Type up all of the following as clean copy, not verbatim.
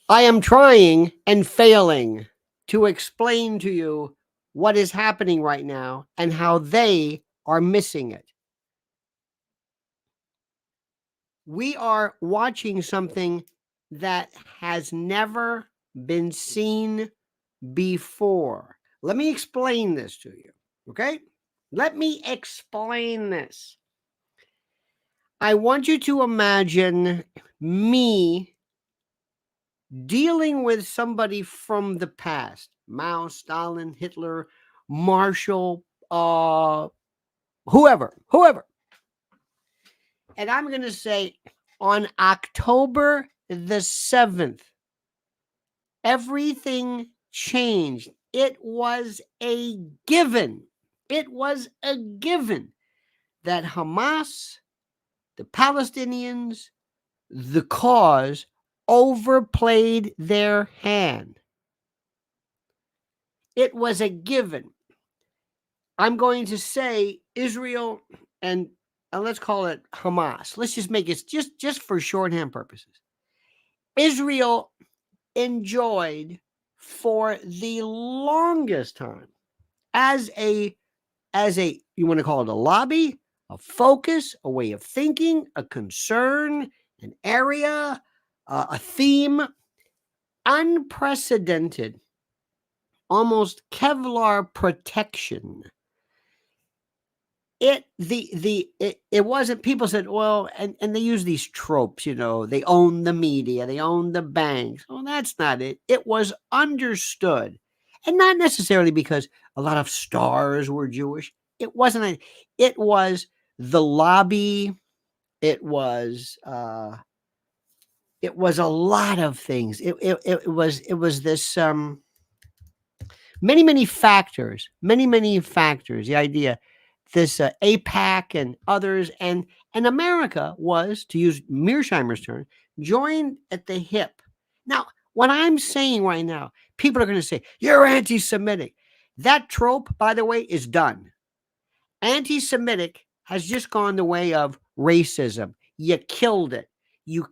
I am trying and failing to explain to you what is happening right now and how they are missing it. We are watching something that has never been seen before. Let me explain this to you, okay? Let me explain this. I want you to imagine me dealing with somebody from the past, Mao, Stalin, Hitler, Marshall, whoever. And I'm going to say on October the 7th, everything changed. It was a given. It was a given that Hamas, the Palestinians, the cause overplayed their hand. It was a given. I'm going to say Israel and let's call it Hamas. Let's just make it just for shorthand purposes. Israel enjoyed for the longest time as a you want to call it a lobby, a focus, a way of thinking, a concern, an area, a theme, unprecedented, almost Kevlar protection. It wasn't, people said, well, and they use these tropes, they own the media, they own the banks. Well, that's not it. It was understood. And not necessarily because a lot of stars were Jewish. It wasn't. It was the lobby. It was a lot of things. It was this many factors. The idea, this AIPAC and others, and America was, to use Mearsheimer's term, joined at the hip. Now, what I'm saying right now, people are going to say, you're anti-Semitic. That trope, by the way, is done. Anti-Semitic has just gone the way of racism. You killed it. You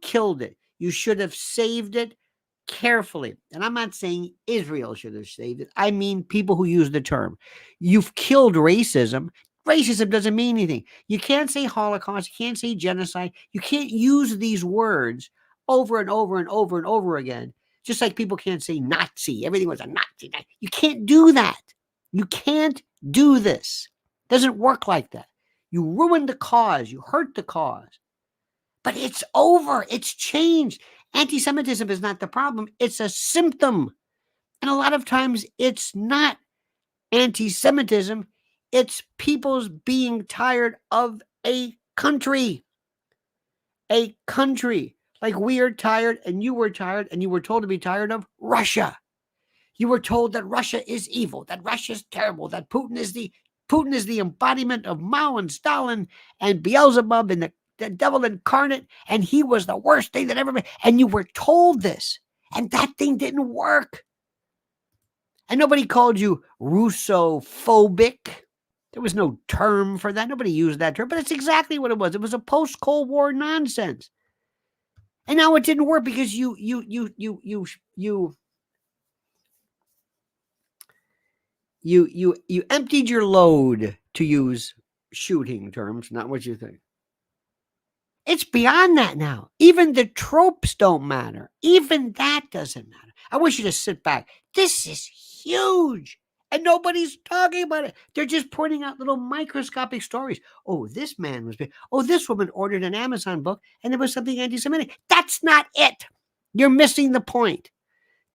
should have saved it carefully. And I'm not saying Israel should have saved it. I mean people who use the term. You've killed racism. Racism doesn't mean anything. You can't say Holocaust. You can't say genocide. You can't use these words over and over and over and over again. Just like people can't say Nazi. Everything was a Nazi. You can't do that. You can't do this. It doesn't work like that. You ruined the cause. You hurt the cause. But it's over. It's changed. Anti-Semitism is not the problem. It's a symptom. And a lot of times it's not anti-Semitism. It's people's being tired of a country. A country. Like we are tired and you were tired and you were told to be tired of Russia. You were told that Russia is evil, that Russia is terrible, that Putin is the embodiment of Mao and Stalin and Beelzebub and the devil incarnate, and he was the worst thing that ever been. And you were told this, and that thing didn't work. And nobody called you Russophobic. There was no term for that. Nobody used that term, but it's exactly what it was. It was a post-Cold War nonsense. And now it didn't work because you emptied your load, to use shooting terms, not what you think. It's beyond that now. Even the tropes don't matter. Even that doesn't matter. I want you to sit back. This is huge. And nobody's talking about it. They're just pointing out little microscopic stories. Oh, this man was big. Oh, this woman ordered an Amazon book and there was something anti-Semitic. That's not it. You're missing the point.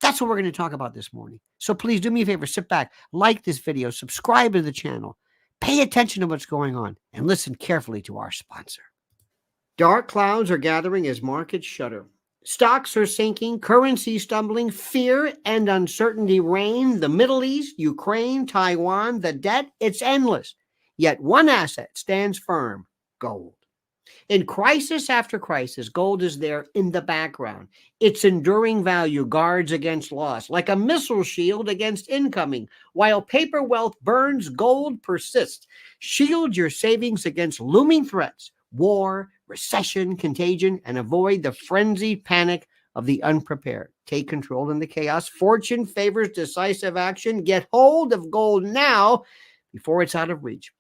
That's what we're going to talk about this morning. So please do me a favor, sit back, like this video, subscribe to the channel, pay attention to what's going on, and listen carefully to our sponsor. Dark clouds are gathering as markets shudder. Stocks are sinking, currency stumbling, fear and uncertainty reign. The Middle East, Ukraine, Taiwan, the debt, it's endless. Yet one asset stands firm, gold. In crisis after crisis, gold is there in the background. Its enduring value guards against loss, like a missile shield against incoming. While paper wealth burns, gold persists. Shield your savings against looming threats, war, recession, contagion, and avoid the frenzied panic of the unprepared. Take control in the chaos. Fortune favors decisive action. Get hold of gold now before it's out of reach.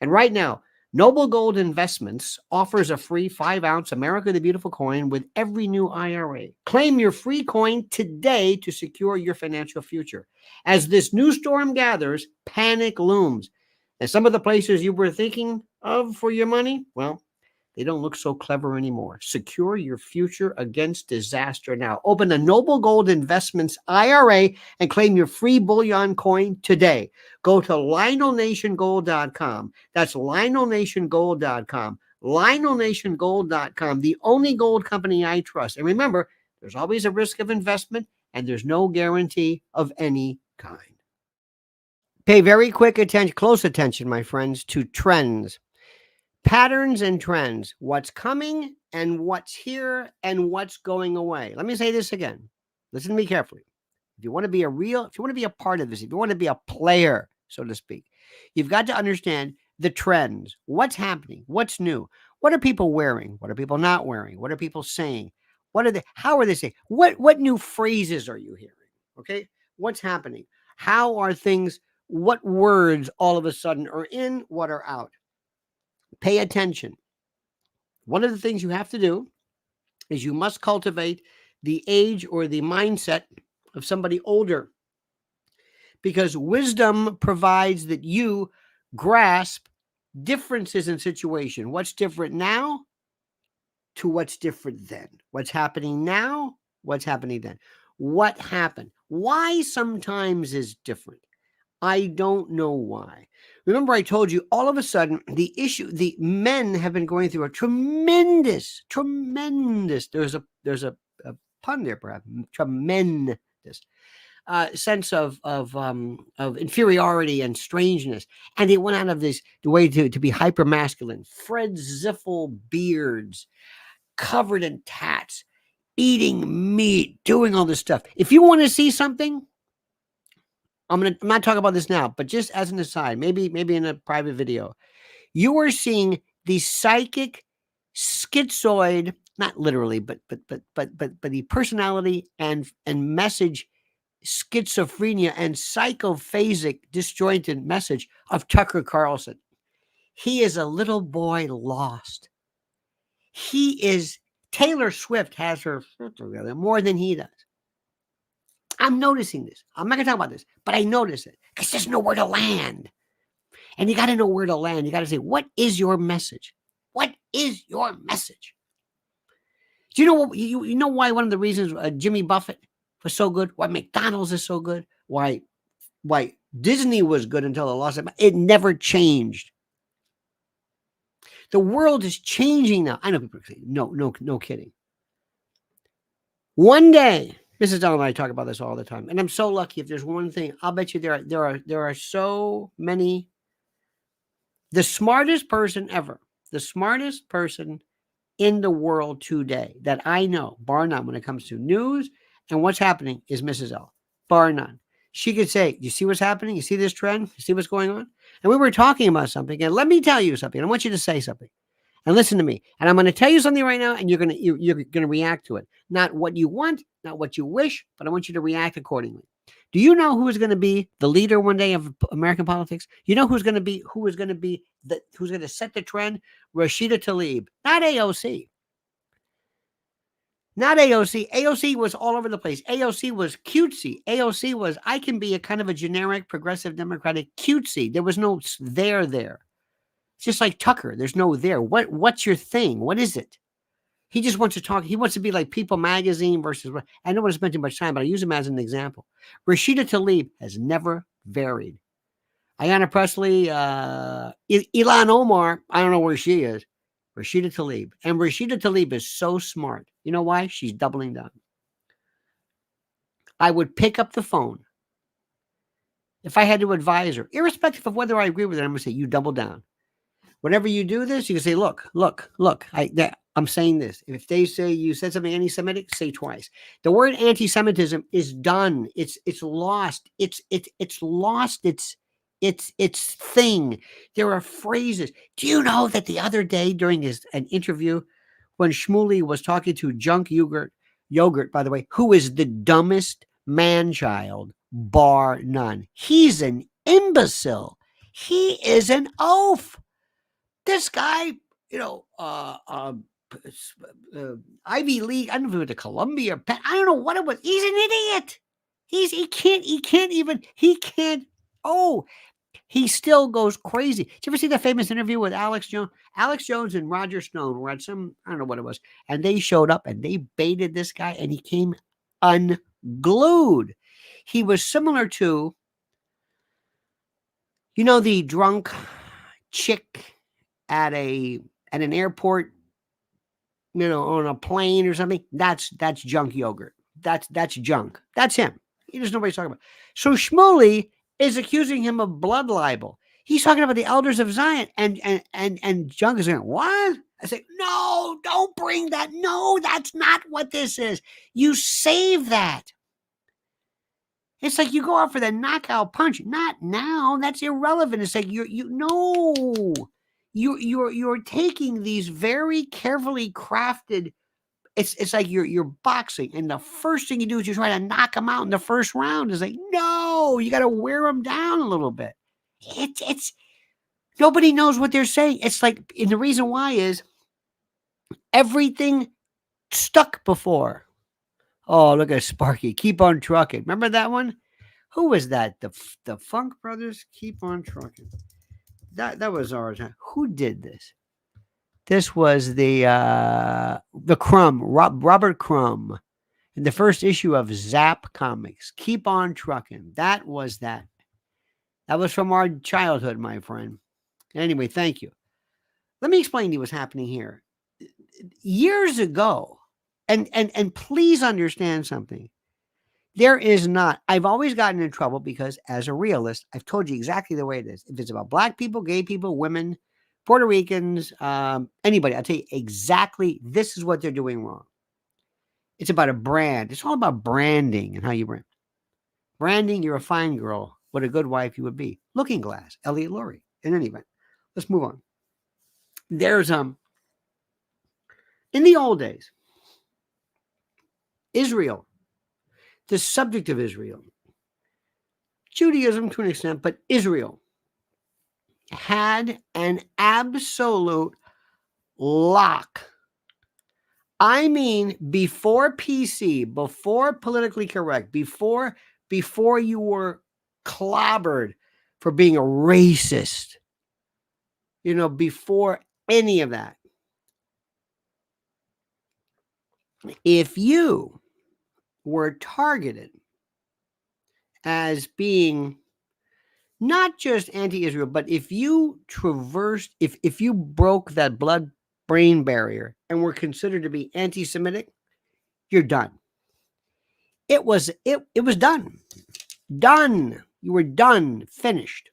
And right now, Noble Gold Investments offers a free 5-ounce America the Beautiful coin with every new IRA. Claim your free coin today to secure your financial future. As this new storm gathers, panic looms. And some of the places you were thinking of for your money, well, they don't look so clever anymore. Secure your future against disaster now. Open a Noble Gold Investments IRA and claim your free bullion coin today. Go to LionelNationGold.com. That's LionelNationGold.com. LionelNationGold.com, the only gold company I trust. And remember, there's always a risk of investment and there's no guarantee of any kind. Pay very close attention, my friends, to trends. Patterns and trends, what's coming and what's here and what's going away. Let me say this again. Listen to me carefully. If you want to be if you want to be a part of this, if you want to be a player, so to speak, you've got to understand the trends. What's happening? What's new? What are people wearing? What are people not wearing? What are people saying? How are they saying? What new phrases are you hearing? Okay. What's happening? How are things? What words all of a sudden are in? What are out? Pay attention. One of the things you have to do is you must cultivate the age or the mindset of somebody older, because wisdom provides that you grasp differences in situation. What's different now to what's different then? What's happening now? What's happening then? What happened? Why sometimes is different. I don't know why. Remember, I told you all of a sudden the men have been going through a tremendous, there's a pun there perhaps, tremendous sense of inferiority and strangeness. And they went out of the way to be hyper masculine. Fred Ziffel beards, covered in tats, eating meat, doing all this stuff. If you want to see something, I'm not talking about this now, but just as an aside, maybe in a private video, you are seeing the psychic schizoid, not literally, but the personality and message schizophrenia and psychophasic disjointed message of Tucker Carlson. He is a little boy lost. Taylor Swift has her shit together more than he does. I'm noticing this. I'm not going to talk about this, but I notice it because there's nowhere to land. And you got to know where to land. You got to say, what is your message? What is your message? Do you know what? You know why one of the reasons Jimmy Buffett was so good? Why McDonald's is so good? Why Disney was good until they lost it? It never changed. The world is changing now. I know people say, no kidding. One day, Mrs. Donald and I talk about this all the time, and I'm so lucky. If there's one thing, I'll bet you there are so many. The smartest person ever, the smartest person in the world today that I know, bar none, when it comes to news and what's happening, is Mrs. L. Bar none. She could say, "You see what's happening? You see this trend? You see what's going on?" And we were talking about something, and let me tell you something. I want you to say something. And listen to me. And I'm going to tell you something right now, and you're going to react to it. Not what you want, not what you wish, but I want you to react accordingly. Do you know who is going to be the leader one day of American politics? You know who's going to set the trend? Rashida Tlaib, not AOC. Not AOC. AOC was all over the place. AOC was cutesy. AOC was, I can be a kind of a generic progressive democratic cutesy. There was no there. It's just like Tucker. There's no there. What's your thing? What is it? He just wants to talk. He wants to be like People Magazine versus, I don't want to spend too much time, but I use him as an example. Rashida Tlaib has never varied. Ayanna Pressley, Ilhan Omar, I don't know where she is. Rashida Tlaib. And Rashida Tlaib is so smart. You know why? She's doubling down. I would pick up the phone if I had to advise her, irrespective of whether I agree with her. I'm going to say, you double down. Whenever you do this, you can say, look, I'm saying this. If they say you said something anti-Semitic, say twice. The word anti-Semitism is done. It's lost. It's lost its thing. There are phrases. Do you know that the other day during an interview when Shmuley was talking to Junk Yogurt, Yogurt, by the way, who is the dumbest man-child, bar none. He's an imbecile. He is an oaf. This guy, you know, Ivy League. I don't know if it went to Columbia or Penn. I don't know what it was. He's an idiot. He can't. Oh, he still goes crazy. Did you ever see that famous interview with Alex Jones? Alex Jones and Roger Stone were at some, I don't know what it was, and they showed up and they baited this guy and he came unglued. He was similar to, you know, the drunk chick at an airport, you know, on a plane or something. That's junk yogurt. That's junk. That's him. He doesn't know what he's talking about. So Shmuley is accusing him of blood libel. He's talking about the elders of Zion, and junk is going, what? I say, no, don't bring that. No, that's not what this is. You save that. It's like you go out for the knockout punch. Not now. That's irrelevant. It's like you're taking these very carefully crafted. It's like you're boxing, and the first thing you do is you try to knock them out in the first round. It's like, no, you got to wear them down a little bit. It's nobody knows what they're saying. It's like, and the reason why is everything stuck before. Oh, look at Sparky. Keep on trucking. Remember that one? Who was that? The Funk Brothers. Keep on trucking. That was ours. Who did this? This was the Crumb, Robert Crumb, in the first issue of Zap Comics. Keep on trucking. That was that. That was from our childhood, my friend. Anyway, thank you. Let me explain to you what's happening here. Years ago, and please understand something. There is not, I've always gotten in trouble because as a realist, I've told you exactly the way it is. If it's about black people, gay people, women, Puerto Ricans, anybody, I'll tell you exactly this is what they're doing wrong. It's about a brand. It's all about branding and how you brand. Branding, you're a fine girl. What a good wife you would be. Looking Glass, Elliot Lurie. In any event, let's move on. There's, in the old days, Israel, the subject of Israel, Judaism to an extent, but Israel had an absolute lock. I mean, before PC, before politically correct, before you were clobbered for being a racist, you know, before any of that, if you were targeted as being not just anti-Israel, but if you traversed, if you broke that blood-brain barrier and were considered to be anti-Semitic, you're done. It was done. Done. You were done. Finished.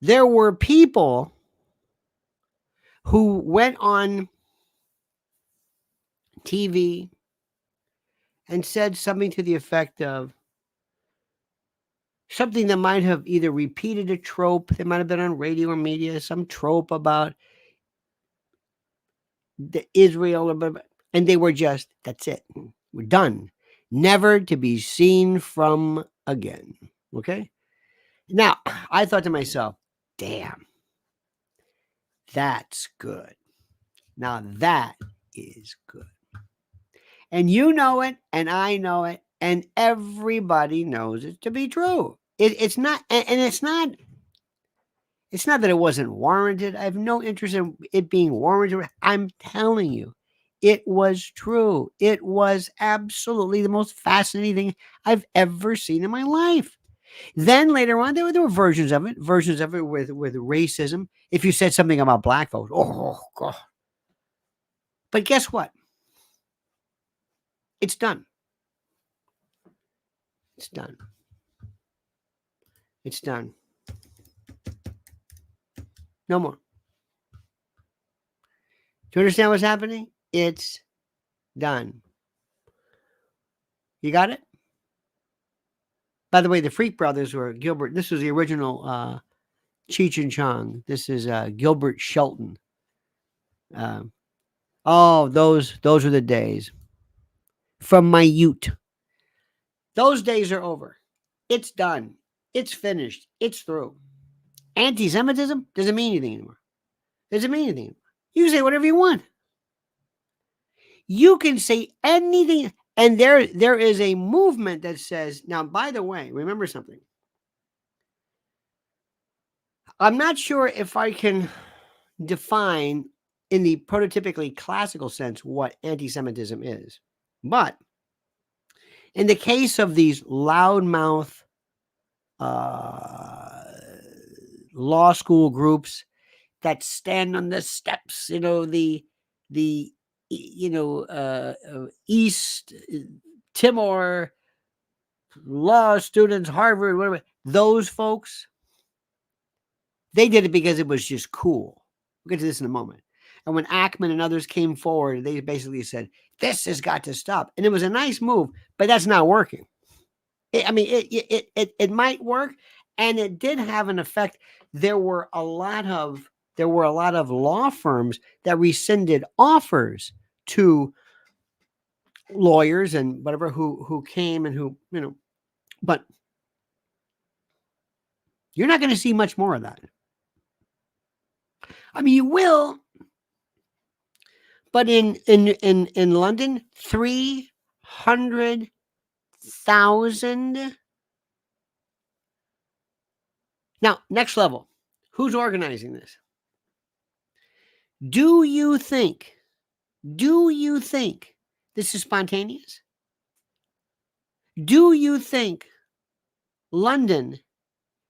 There were people who went on TV and said something to the effect of something that might have either repeated a trope, that might have been on radio or media, some trope about the Israel, and they were just, that's it. We're done. Never to be seen from again. Okay? Now, I thought to myself, damn, that's good. Now that is good. And you know it, and I know it, and everybody knows it to be true. It's not, and it's not that it wasn't warranted. I have no interest in it being warranted. I'm telling you, it was true. It was absolutely the most fascinating thing I've ever seen in my life. Then later on, there were versions of it with racism. If you said something about black folks, oh God. But guess what? It's done. It's done. It's done. No more. Do you understand what's happening? It's done. You got it? By the way, the Freak Brothers were Gilbert. This was the original Cheech and Chong. This is Gilbert Shelton. Oh, those are the days. From my youth. Those days are over. It's done. It's finished. It's through. Anti-Semitism doesn't mean anything anymore. Doesn't mean anything anymore. You can say whatever you want. You can say anything. And there is a movement that says, now, by the way, remember something. I'm not sure if I can define in the prototypically classical sense what anti-Semitism is. But in the case of these loudmouth law school groups that stand on the steps, the East Timor law students, Harvard, whatever, those folks, they did it because it was just cool. We'll get to this in a moment. And when Ackman and others came forward, they basically said, this has got to stop. And it was a nice move, but that's not working. It might work, and it did have an effect. There were a lot of law firms that rescinded offers to lawyers and whatever who came and who, but you're not going to see much more of that. I mean, you will, but in London, 300,000. Now, next level. Who's organizing this? Do you think this is spontaneous? Do you think London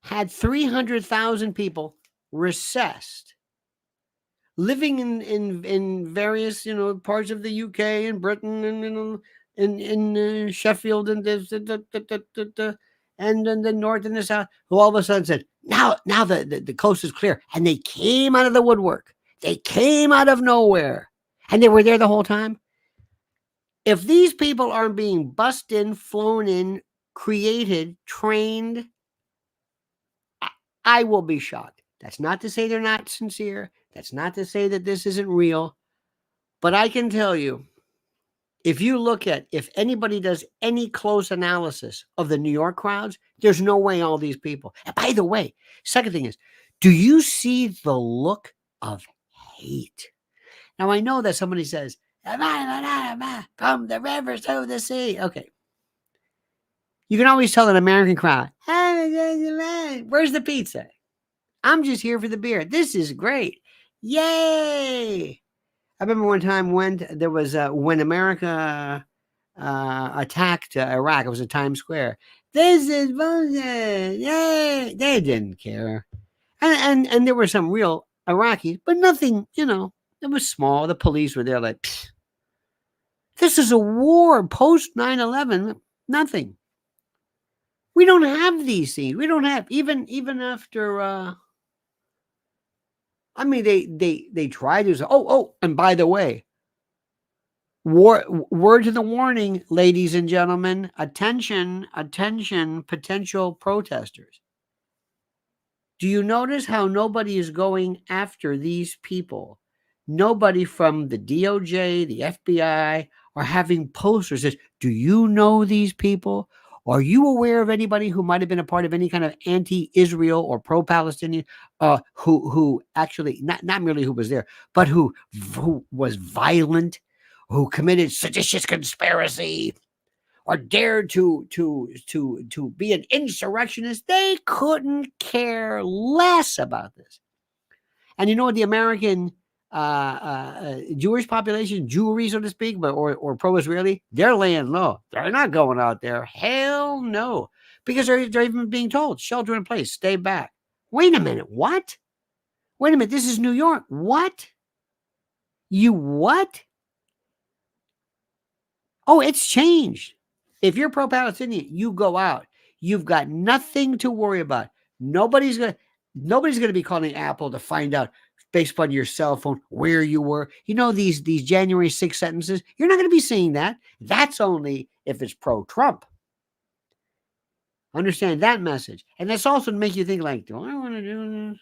had 300,000 people recessed, living in various parts of the UK and Britain and in Sheffield and and then the north and the south, who all of a sudden said, now the coast is clear, and they came out of the woodwork. They came out of nowhere, and they were there the whole time. If these people aren't being bussed in, flown in, created, trained, I will be shocked. That's not to say they're not sincere. That's not to say that this isn't real. But I can tell you, if you look at, if anybody does any close analysis of the New York crowds, there's no way all these people. And by the way, second thing is, do you see the look of hate? Now, I know that somebody says, from the rivers to the sea. Okay. You can always tell an American crowd, where's the pizza? I'm just here for the beer. This is great. Yay. I remember one time when there was, when America attacked Iraq, it was at Times Square. This is bullshit. Yay. They didn't care. And there were some real Iraqis, but nothing, it was small. The police were there like, pfft. This is a war post 9/11. Nothing. We don't have these things. We don't have, even after, they tried to, and by the way, word to the warning, ladies and gentlemen, attention, potential protesters. Do you notice how nobody is going after these people? Nobody from the DOJ, the FBI are having posters that says, do you know these people? Are you aware of anybody who might have been a part of any kind of anti-Israel or pro-Palestinian, who actually, not merely who was there, but who was violent, who committed seditious conspiracy, or dared to be an insurrectionist? They couldn't care less about this. And you know what, the American Jewish population, Jewry, so to speak, but or pro-Israeli, they're laying low. They're not going out there. Hell no. Because they're even being told, shelter in place, stay back. Wait a minute, what? Wait a minute, this is New York. What? You what? Oh, it's changed. If you're pro-Palestinian, you go out. You've got nothing to worry about. Nobody's gonna be calling Apple to find out, based upon your cell phone, where you were. These January 6 sentences, you're not going to be seeing that. That's only if it's pro-Trump. Understand that message. And that's also to make you think like, do I want to do this?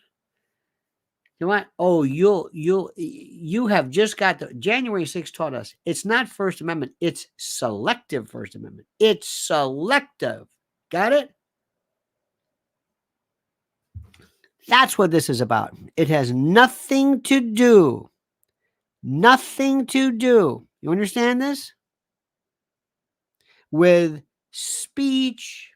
You know what? Oh, you have just got the January 6th taught us it's not First Amendment, it's selective First Amendment. It's selective. Got it? That's what this is about. It has nothing to do. Nothing to do. You understand this? With speech.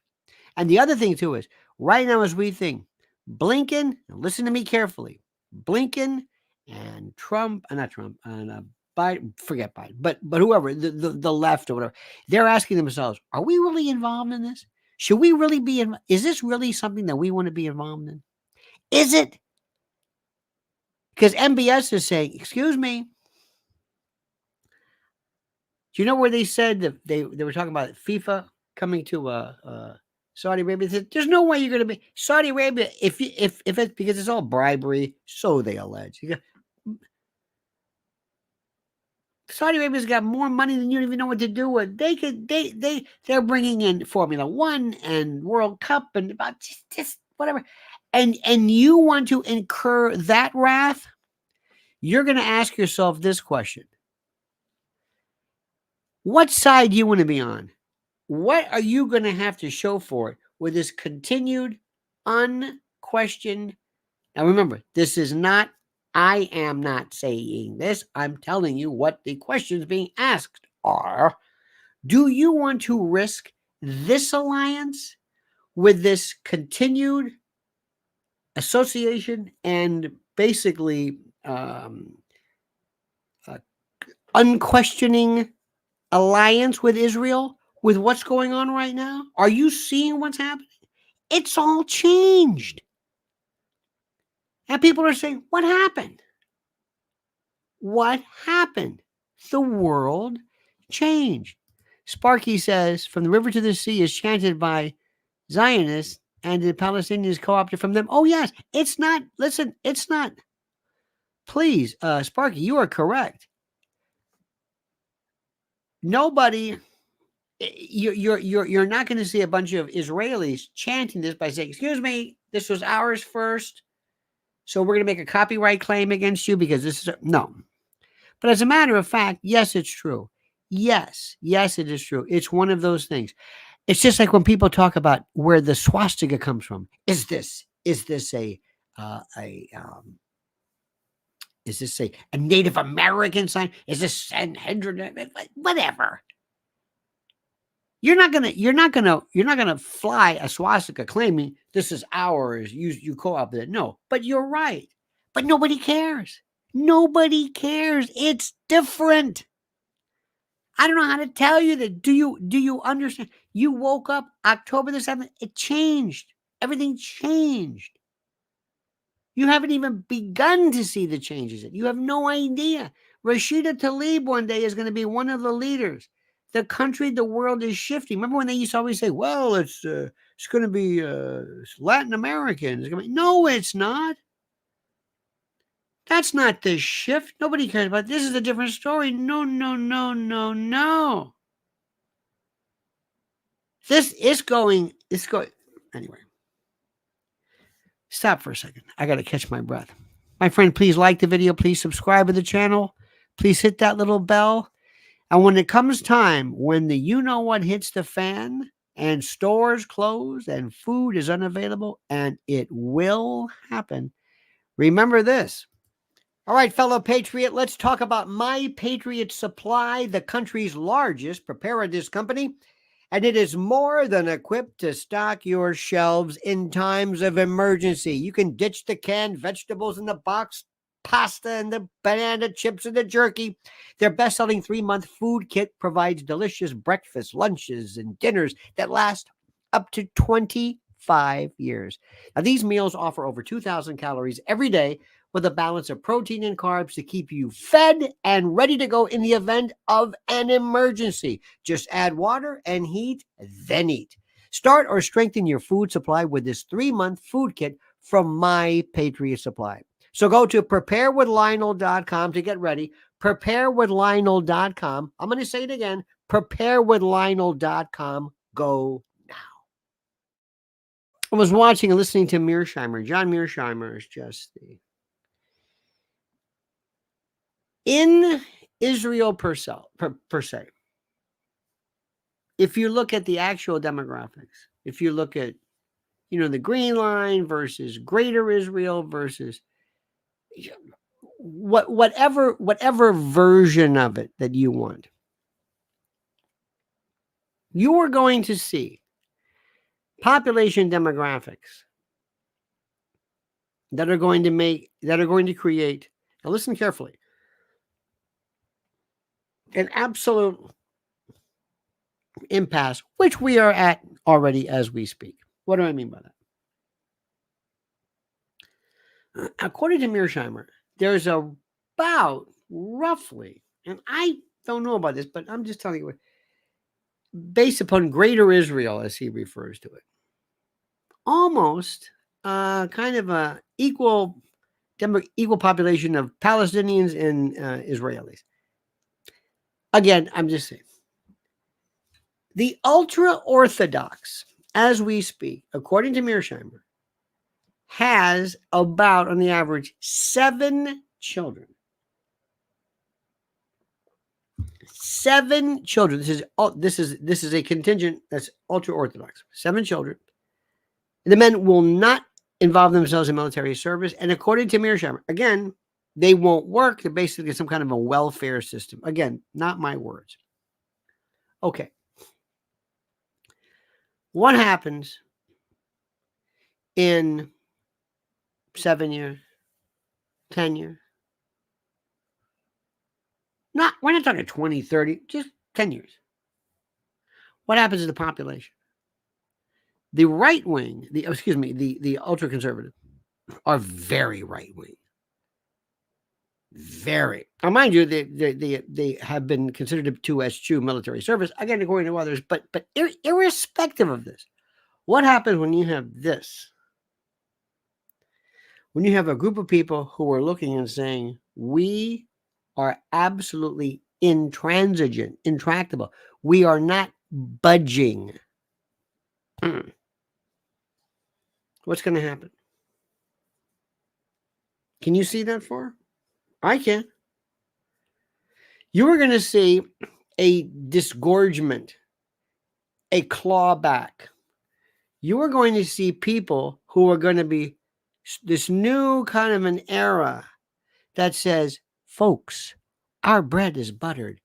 And the other thing too is right now as we think, Blinken, listen to me carefully. Blinken and Trump, not Trump, and Biden, forget Biden, but whoever, the left or whatever, they're asking themselves, are we really involved in this? Should we really be in? Is this really something that we want to be involved in? Is it? Because MBS is saying, excuse me, do you know where they said that they were talking about FIFA coming to Saudi Arabia? They said, there's no way you're going to be Saudi Arabia if it's because it's all bribery, so they allege. Saudi Arabia's got more money than you don't even know what to do with. They're bringing in Formula One and World Cup and about just whatever, and you want to incur that wrath? You're going to ask yourself this question. What side do you want to be on? What are you going to have to show for it with this continued, unquestioned? Now remember, this is not, I am not saying this. I'm telling you what the questions being asked are. Do you want to risk this alliance with this continued association and basically unquestioning alliance with Israel with what's going on right now? Are you seeing what's happening? It's all changed. And people are saying, what happened? What happened? The world changed. Sparky says, from the river to the sea is chanted by Zionists and the Palestinians co-opted from them. Oh, yes. It's not. Listen, it's not. Please, Sparky, you are correct. Nobody, you're not going to see a bunch of Israelis chanting this by saying, excuse me, this was ours first, so we're going to make a copyright claim against you because this is no. But as a matter of fact, yes, it's true. Yes, it is true. It's one of those things. It's just like when people talk about where the swastika comes from. Is this a Native American sign? Is this Sanhedrin? Whatever. You're not gonna fly a swastika claiming this is ours. You co-opted it. No, but you're right. But nobody cares. Nobody cares. It's different. I don't know how to tell you that. Do you understand? You woke up October the 7th. It changed. Everything changed. You haven't even begun to see the changes. You have no idea. Rashida Tlaib one day is going to be one of the leaders. The country, the world is shifting. Remember when they used to always say, well, it's going to be Latin American. No, it's not. That's not the shift. Nobody cares about this. Is a different story. No. It's going. Anyway, stop for a second. I got to catch my breath. My friend, please like the video. Please subscribe to the channel. Please hit that little bell. And when it comes time, when the you-know-what hits the fan and stores close and food is unavailable, and it will happen, remember this. All right, fellow patriot, let's talk about My Patriot Supply, the country's largest preparedness company. And it is more than equipped to stock your shelves in times of emergency. You can ditch the canned vegetables in the box, pasta and the banana chips and the jerky. Their best-selling 3-month food kit provides delicious breakfasts, lunches, and dinners that last up to 25 years. Now, these meals offer over 2,000 calories every day with a balance of protein and carbs to keep you fed and ready to go in the event of an emergency. Just add water and heat, then eat. Start or strengthen your food supply with this 3-month food kit from My Patriot Supply. So go to preparewithlionel.com to get ready. Preparewithlionel.com. I'm going to say it again. Preparewithlionel.com. Go now. I was watching and listening to Mearsheimer. John Mearsheimer is just In Israel per se, if you look at the actual demographics, if you look at, the green line versus greater Israel versus whatever version of it that you want, you are going to see population demographics that are going to create, now listen carefully, an absolute impasse, which we are at already as we speak. What do I mean by that? According to Mearsheimer, there's about roughly, and I don't know about this, but I'm just telling you, based upon greater Israel, as he refers to it, almost kind of a equal population of Palestinians and Israelis. Again, I'm just saying. The ultra-Orthodox, as we speak, according to Mearsheimer, has about, on the average, 7 children. 7 children. This is a contingent that's ultra-Orthodox. 7 children. The men will not involve themselves in military service, and according to Mearsheimer, again, they won't work. They're basically some kind of a welfare system. Again, not my words. Okay. What happens in 7 years, 10 years? We're not talking 20, 30, just 10 years. What happens to the population? The right wing, the ultra conservative are very right wing. Very. Now, mind you, they have been considered to eschew military service, again, according to others, but irrespective of this, what happens when you have this? When you have a group of people who are looking and saying, we are absolutely intransigent, intractable. We are not budging. What's going to happen? Can you see that far? I can. You are going to see a disgorgement, a clawback. You are going to see people who are going to be this new kind of an era that says, folks, our bread is buttered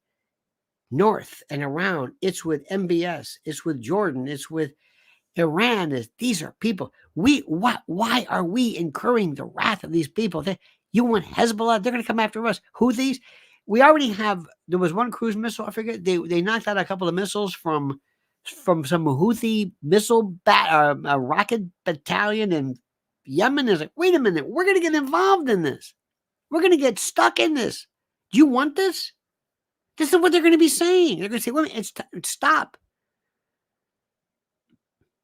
north and around. It's with MBS. It's with Jordan. It's with Iran. These are people. Why are we incurring the wrath of these people? You want Hezbollah? They're going to come after us. Houthis? We already have. There was one cruise missile. I forget. They knocked out a couple of missiles from some Houthi missile rocket battalion in Yemen. Is like, wait a minute. We're going to get involved in this. We're going to get stuck in this. Do you want this? This is what they're going to be saying. They're going to say, wait, stop.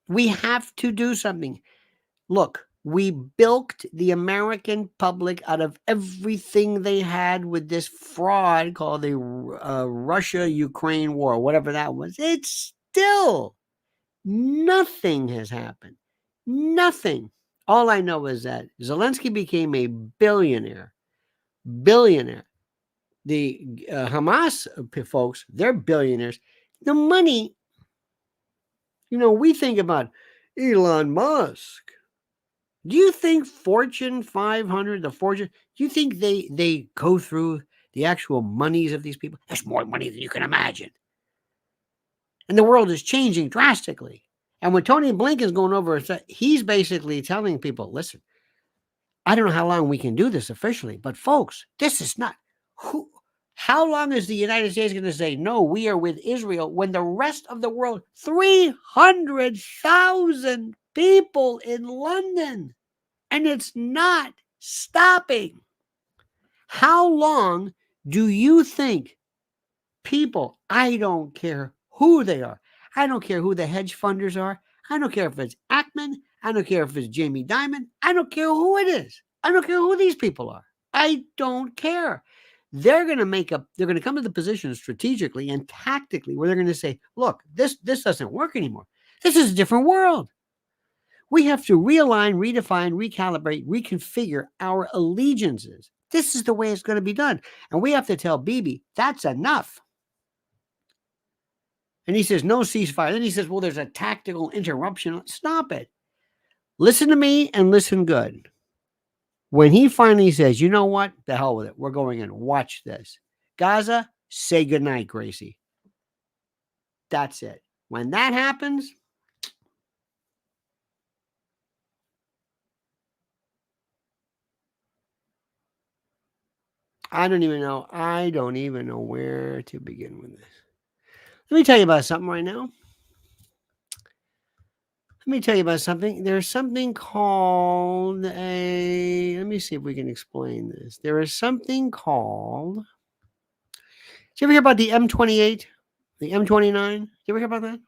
We have to do something. Look, we bilked the American public out of everything they had with this fraud called the Russia-Ukraine war, whatever that was. It's still nothing has happened. Nothing. All I know is that Zelensky became a billionaire. The Hamas folks, they're billionaires. The money, we think about Elon Musk. Do you think Fortune 500, do you think they go through the actual monies of these people? There's more money than you can imagine. And the world is changing drastically. And when Tony Blinken's going over, he's basically telling people, listen, I don't know how long we can do this officially, but folks, this is not... How long is the United States going to say, no, we are with Israel, when the rest of the world, 300,000 people in London, and it's not stopping? How long do you think people, I don't care who they are, I don't care who the hedge funders are, I don't care if it's Ackman, I don't care if it's Jamie Dimon, I don't care who it is, I don't care who these people are, I don't care. They're going to come to the position strategically and tactically where they're going to say, look, this doesn't work anymore. This is a different world. We have to realign, redefine, recalibrate, reconfigure our allegiances. This is the way it's going to be done. And we have to tell Bibi, that's enough. And he says, no ceasefire. Then he says, well, there's a tactical interruption. Stop it. Listen to me and listen good. When he finally says, you know what? The hell with it. We're going in. Watch this. Gaza, say goodnight, Gracie. That's it. When that happens, I don't even know where to begin with this. Let me tell you about something right now. Let me tell you about something. There's something called let me see if we can explain this. There is something called, did you ever hear about the M28, the M29? Did you ever hear about that?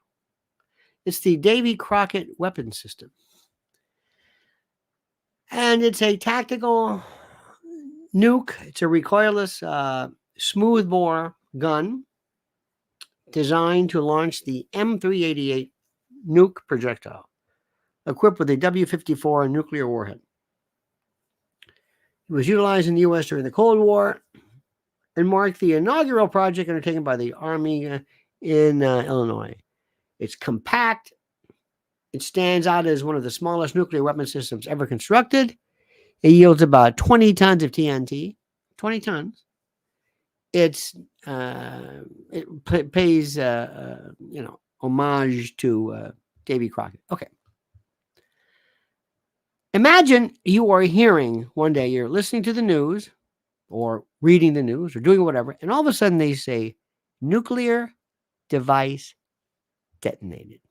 It's the Davy Crockett weapon system. And it's a tactical nuke. It's a recoilless, smoothbore gun designed to launch the M388 nuke projectile, equipped with a W-54 nuclear warhead. It was utilized in the U.S. during the Cold War and marked the inaugural project undertaken by the Army in Illinois. It's compact. It stands out as one of the smallest nuclear weapon systems ever constructed. It yields about 20 tons of TNT. 20 tons. It pays homage to Davy Crockett. Okay. Imagine you are hearing one day, you're listening to the news or reading the news or doing whatever, and all of a sudden they say nuclear device detonated.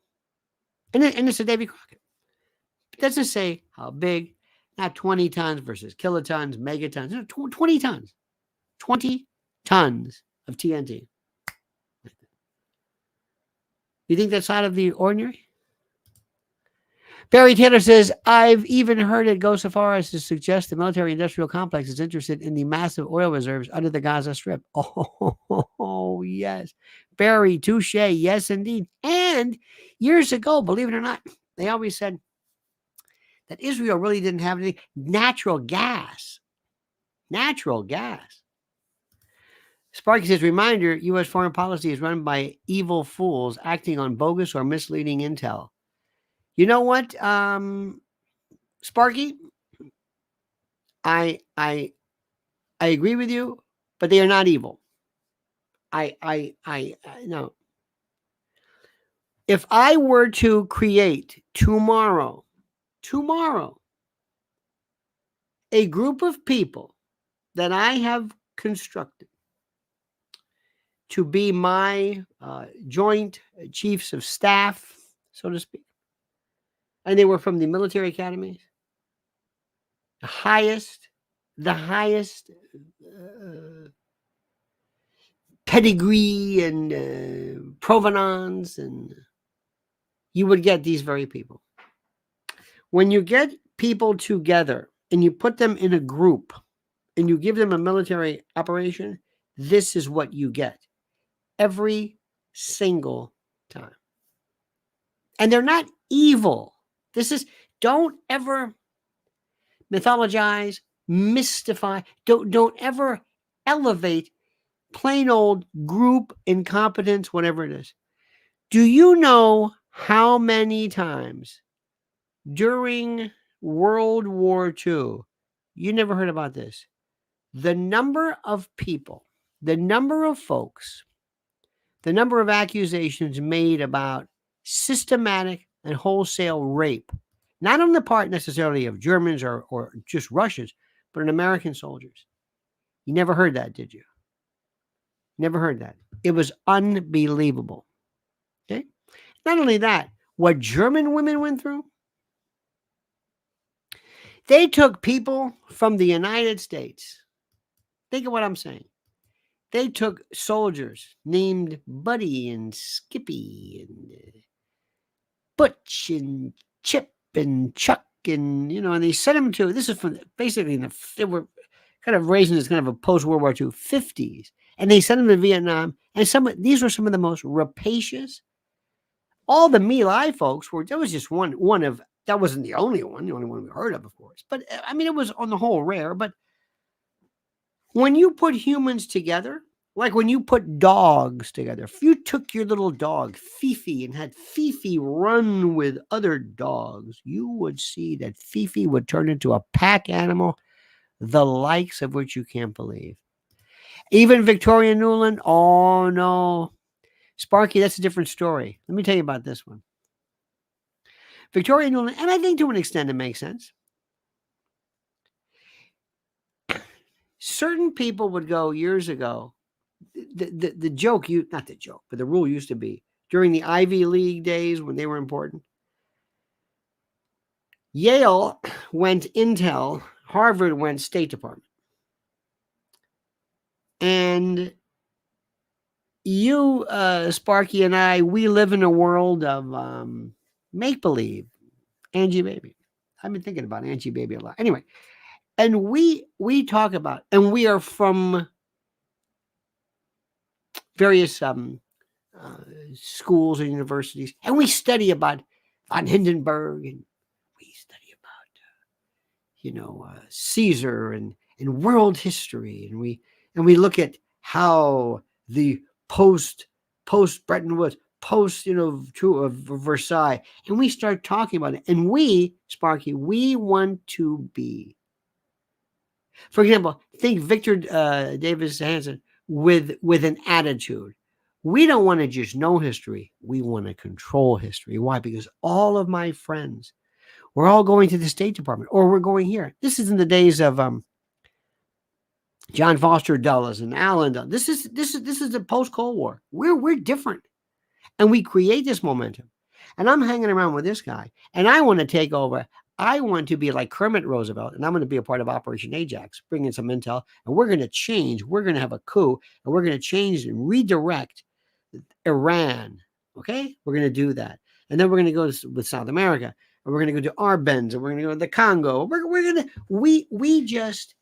And it's a Davy Crockett. It doesn't say how big, not 20 tons versus kilotons, megatons, 20 tons. 20 tons of TNT. You think that's out of the ordinary? Barry Taylor says, I've even heard it go so far as to suggest the military-industrial complex is interested in the massive oil reserves under the Gaza Strip. Oh, yes. Barry, touche, yes, indeed. And years ago, believe it or not, they always said that Israel really didn't have any natural gas. Natural gas. Sparky says, reminder, U.S. foreign policy is run by evil fools acting on bogus or misleading intel. You know what, Sparky? I agree with you, but they are not evil. I no. If I were to create tomorrow, a group of people that I have constructed to be my joint chiefs of staff, so to speak, and they were from the military academies, the highest pedigree and provenance, and you would get these very people. When you get people together and you put them in a group and you give them a military operation, this is what you get every single time. And they're not evil. Don't ever mythologize, mystify, don't ever elevate plain old group incompetence, whatever it is. Do you know how many times during World War II, you never heard about this, the number of people, the number of folks, the number of accusations made about systematic and wholesale rape, not on the part necessarily of Germans or just Russians, but in American soldiers. You never heard that, did you? Never heard that. It was unbelievable. Okay. Not only that, what German women went through, they took people from the United States. Think of what I'm saying. They took soldiers named Buddy and Skippy and Butch and Chip and Chuck, and and they sent them to, this is from basically they were kind of raised in this kind of a post-World War II 50s, and they sent them to Vietnam, and these were some of the most rapacious. All the My Lai folks were, that was just one of, that wasn't the only one we heard of course, but I mean, it was on the whole rare, but When you put humans together, like when you put dogs together, if you took your little dog, Fifi, and had Fifi run with other dogs, you would see that Fifi would turn into a pack animal, the likes of which you can't believe. Even Victoria Nuland, oh no. Sparky, that's a different story. Let me tell you about this one. Victoria Nuland, and I think to an extent it makes sense. Certain people would go years ago. The joke, not the joke, but the rule used to be during the Ivy League days when they were important. Yale went Intel, Harvard went State Department. And you, Sparky, and I, we live in a world of make believe. Angie Baby. I've been thinking about Angie Baby a lot. Anyway, and we talk about, and we are from various schools and universities, and we study about von Hindenburg, and we study about Caesar and world history, and we look at how the post Bretton Woods, post true of Versailles, and we start talking about it, and we, Sparky, we want to be. For example, think Victor Davis Hanson with an attitude. We don't want to just know history. We want to control history. Why? Because all of my friends, we're all going to the State Department, or we're going here. This is in the days of John Foster Dulles and Allen Dulles. This is the post-Cold War. We're different, and we create this momentum. And I'm hanging around with this guy, and I want to take over. I want to be like Kermit Roosevelt, and I'm going to be a part of Operation Ajax, bring in some intel, and we're going to change. We're going to have a coup, and we're going to change and redirect Iran. Okay? We're going to do that. And then we're going to go with South America, and we're going to go to Arbenz, and we're going to go to the Congo. We're going to, we just,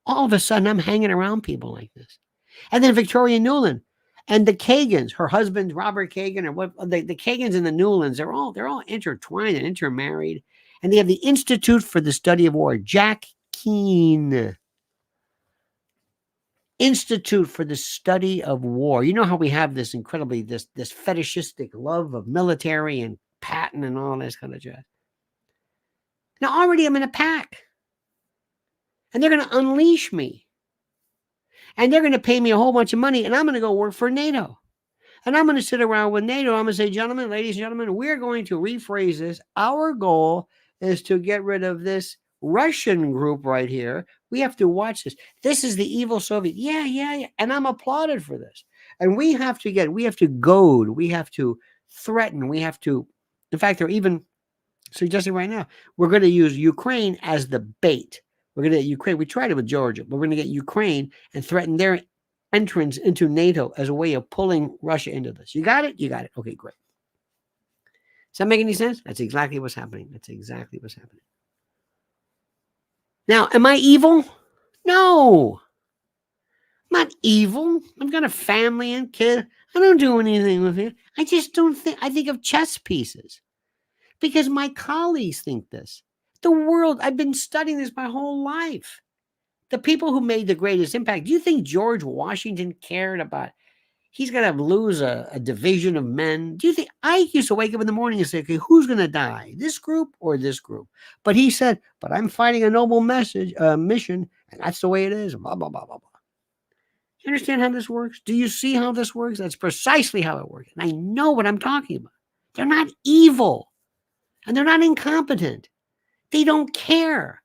all of a sudden, I'm hanging around people like this. And then Victoria Nuland. And the Kagans, her husband, Robert Kagan, or what the Kagans and the Newlands, they're all intertwined and intermarried. And they have the Institute for the Study of War, Jack Keane. Institute for the Study of War. You know how we have this incredibly, this fetishistic love of military and Patton and all this kind of jazz. Now already I'm in a pack. And they're going to unleash me. And they're going to pay me a whole bunch of money, and I'm going to go work for NATO. And I'm going to sit around with NATO. I'm going to say, gentlemen, ladies and gentlemen, we're going to rephrase this. Our goal is to get rid of this Russian group right here. We have to watch this. This is the evil Soviet. Yeah. And I'm applauded for this. And we have to goad. We have to threaten. We have to, in fact, they're even suggesting right now, we're going to use Ukraine as the bait. We're going to get Ukraine. We tried it with Georgia, but we're going to get Ukraine and threaten their entrance into NATO as a way of pulling Russia into this. You got it? You got it. Okay, great. Does that make any sense? That's exactly what's happening. Now, am I evil? No. I'm not evil. I've got a family and kid. I don't do anything with it. I just don't think. I think of chess pieces because my colleagues think this. The world, I've been studying this my whole life. The people who made the greatest impact. Do you think George Washington cared about, he's going to lose a division of men? Do you think, I used to wake up in the morning and say, okay, who's going to die? This group or this group? But he said, but I'm fighting a noble mission, and that's the way it is. Blah, blah, blah, blah, blah. You understand how this works? Do you see how this works? That's precisely how it works. And I know what I'm talking about. They're not evil, and they're not incompetent. They don't care.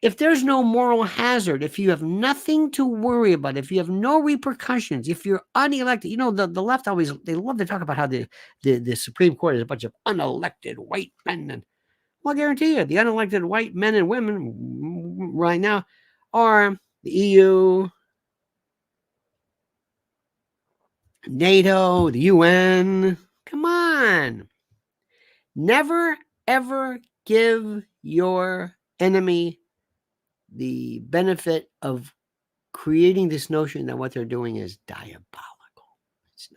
If there's no moral hazard, if you have nothing to worry about, if you have no repercussions, if you're unelected, the left always, they love to talk about how the Supreme Court is a bunch of unelected white men. And well, I guarantee you, the unelected white men and women right now are the EU, NATO, the UN. Come on. Never, ever give your enemy the benefit of creating this notion that what they're doing is diabolical. It's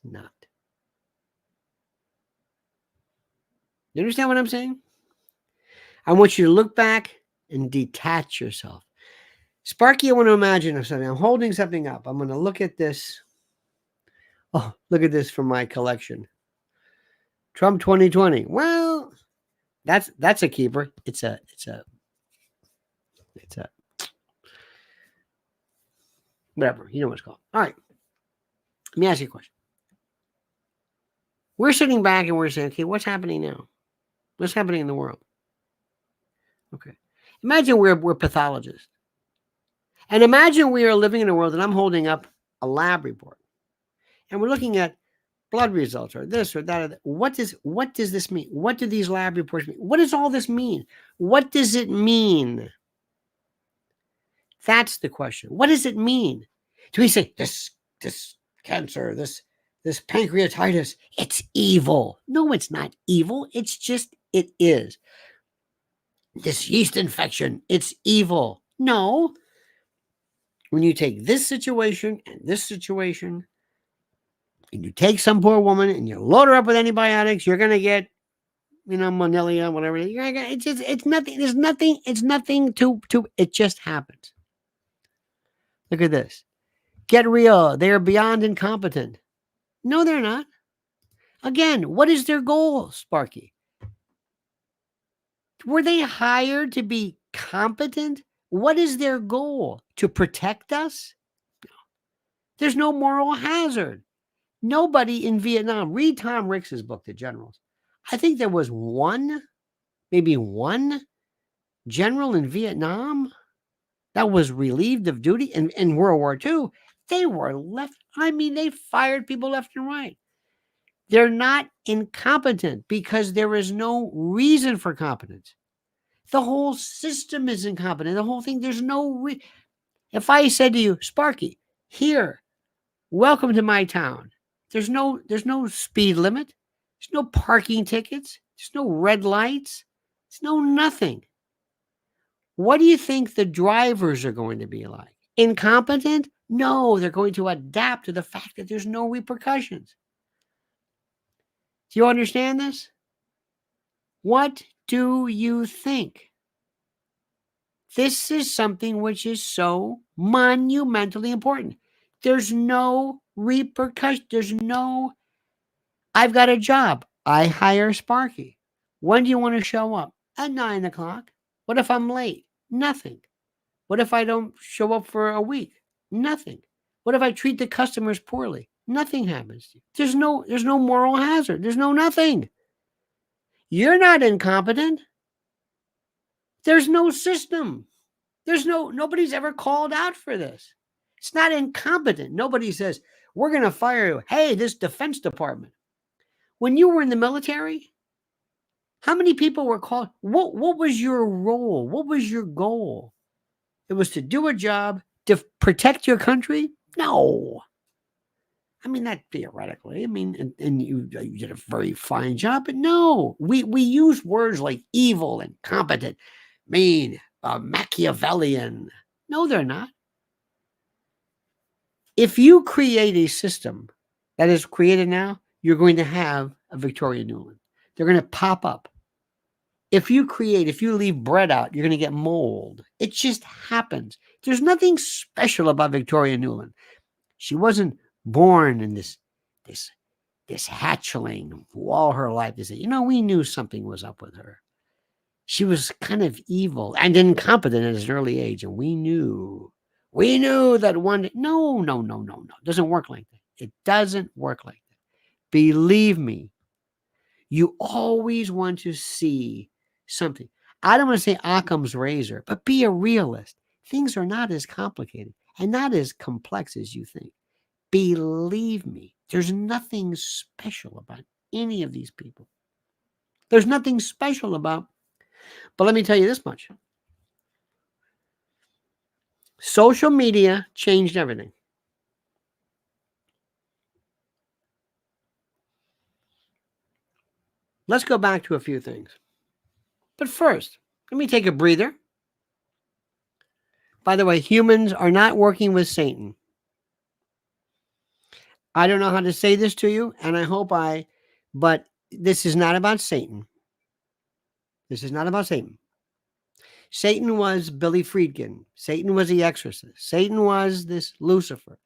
not. You understand what I'm saying? I want you to look back and detach yourself. Sparky, I want to imagine something. I'm holding something up. I'm going to look at this. Oh, look at this from my collection. Trump 2020. Well, that's a keeper. It's a whatever. You know what it's called. All right. Let me ask you a question. We're sitting back and we're saying, okay, what's happening now? What's happening in the world? Okay. Imagine we're pathologists. And imagine we are living in a world, and I'm holding up a lab report. And we're looking at blood results or this or that. Or that. What does this mean? What do these lab reports mean? What does all this mean? What does it mean? That's the question. What does it mean? Do we say this cancer, this pancreatitis, it's evil? No, it's not evil. It's just, it is. This yeast infection, it's evil. No. When you take this situation and this situation, and you take some poor woman and you load her up with antibiotics, you're going to get, Monelia, whatever. It's nothing. There's nothing. It's nothing to, it just happens. Look at this. Get real. They are beyond incompetent. No, they're not. Again, what is their goal, Sparky? Were they hired to be competent? What is their goal? To protect us? No. There's no moral hazard. Nobody in Vietnam. Read Tom Ricks's book, The Generals. I think there was maybe one general in Vietnam that was relieved of duty. In World War II, they were left. They fired people left and right. They're not incompetent because there is no reason for competence. The whole system is incompetent. The whole thing, there's no if I said to you, Sparky, here, welcome to my town. There's no speed limit. There's no parking tickets. There's no red lights. There's no nothing. What do you think the drivers are going to be like? Incompetent? No, they're going to adapt to the fact that there's no repercussions. Do you understand this? What do you think? This is something which is so monumentally important. There's no repercussion. There's no, I've got a job. I hire Sparky. When do you want to show up? At 9 o'clock. What if I'm late? Nothing. What if I don't show up for a week? Nothing. What if I treat the customers poorly? Nothing happens to you. There's no moral hazard. There's no nothing. You're not incompetent. There's no system. Nobody's ever called out for this. It's not incompetent. Nobody says, we're going to fire you. Hey, this Defense Department. When you were in the military, how many people were called? What was your role? What was your goal? It was to do a job to protect your country? No. Not theoretically. And you did a very fine job, but no. We use words like evil, incompetent, mean, Machiavellian. No, they're not. If you create a system that is created now, you're going to have a Victoria Nuland. They're going to pop up. If you leave bread out, you're going to get mold. It just happens. There's nothing special about Victoria Nuland. She wasn't born in this hatchling all her life. They say, we knew something was up with her. She was kind of evil and incompetent at an early age, and we knew that one day. No. It doesn't work like that. It doesn't work like that. Believe me, you always want to see something. I don't want to say Occam's razor, but be a realist. Things are not as complicated and not as complex as you think. Believe me, there's nothing special about any of these people. There's nothing special about. But let me tell you this much. Social media changed everything. Let's go back to a few things. But first, let me take a breather. By the way, humans are not working with Satan. I don't know how to say this to you, and I hope but this is not about Satan. This is not about Satan. Satan was Billy Friedkin. Satan was the exorcist. Satan was this Lucifer.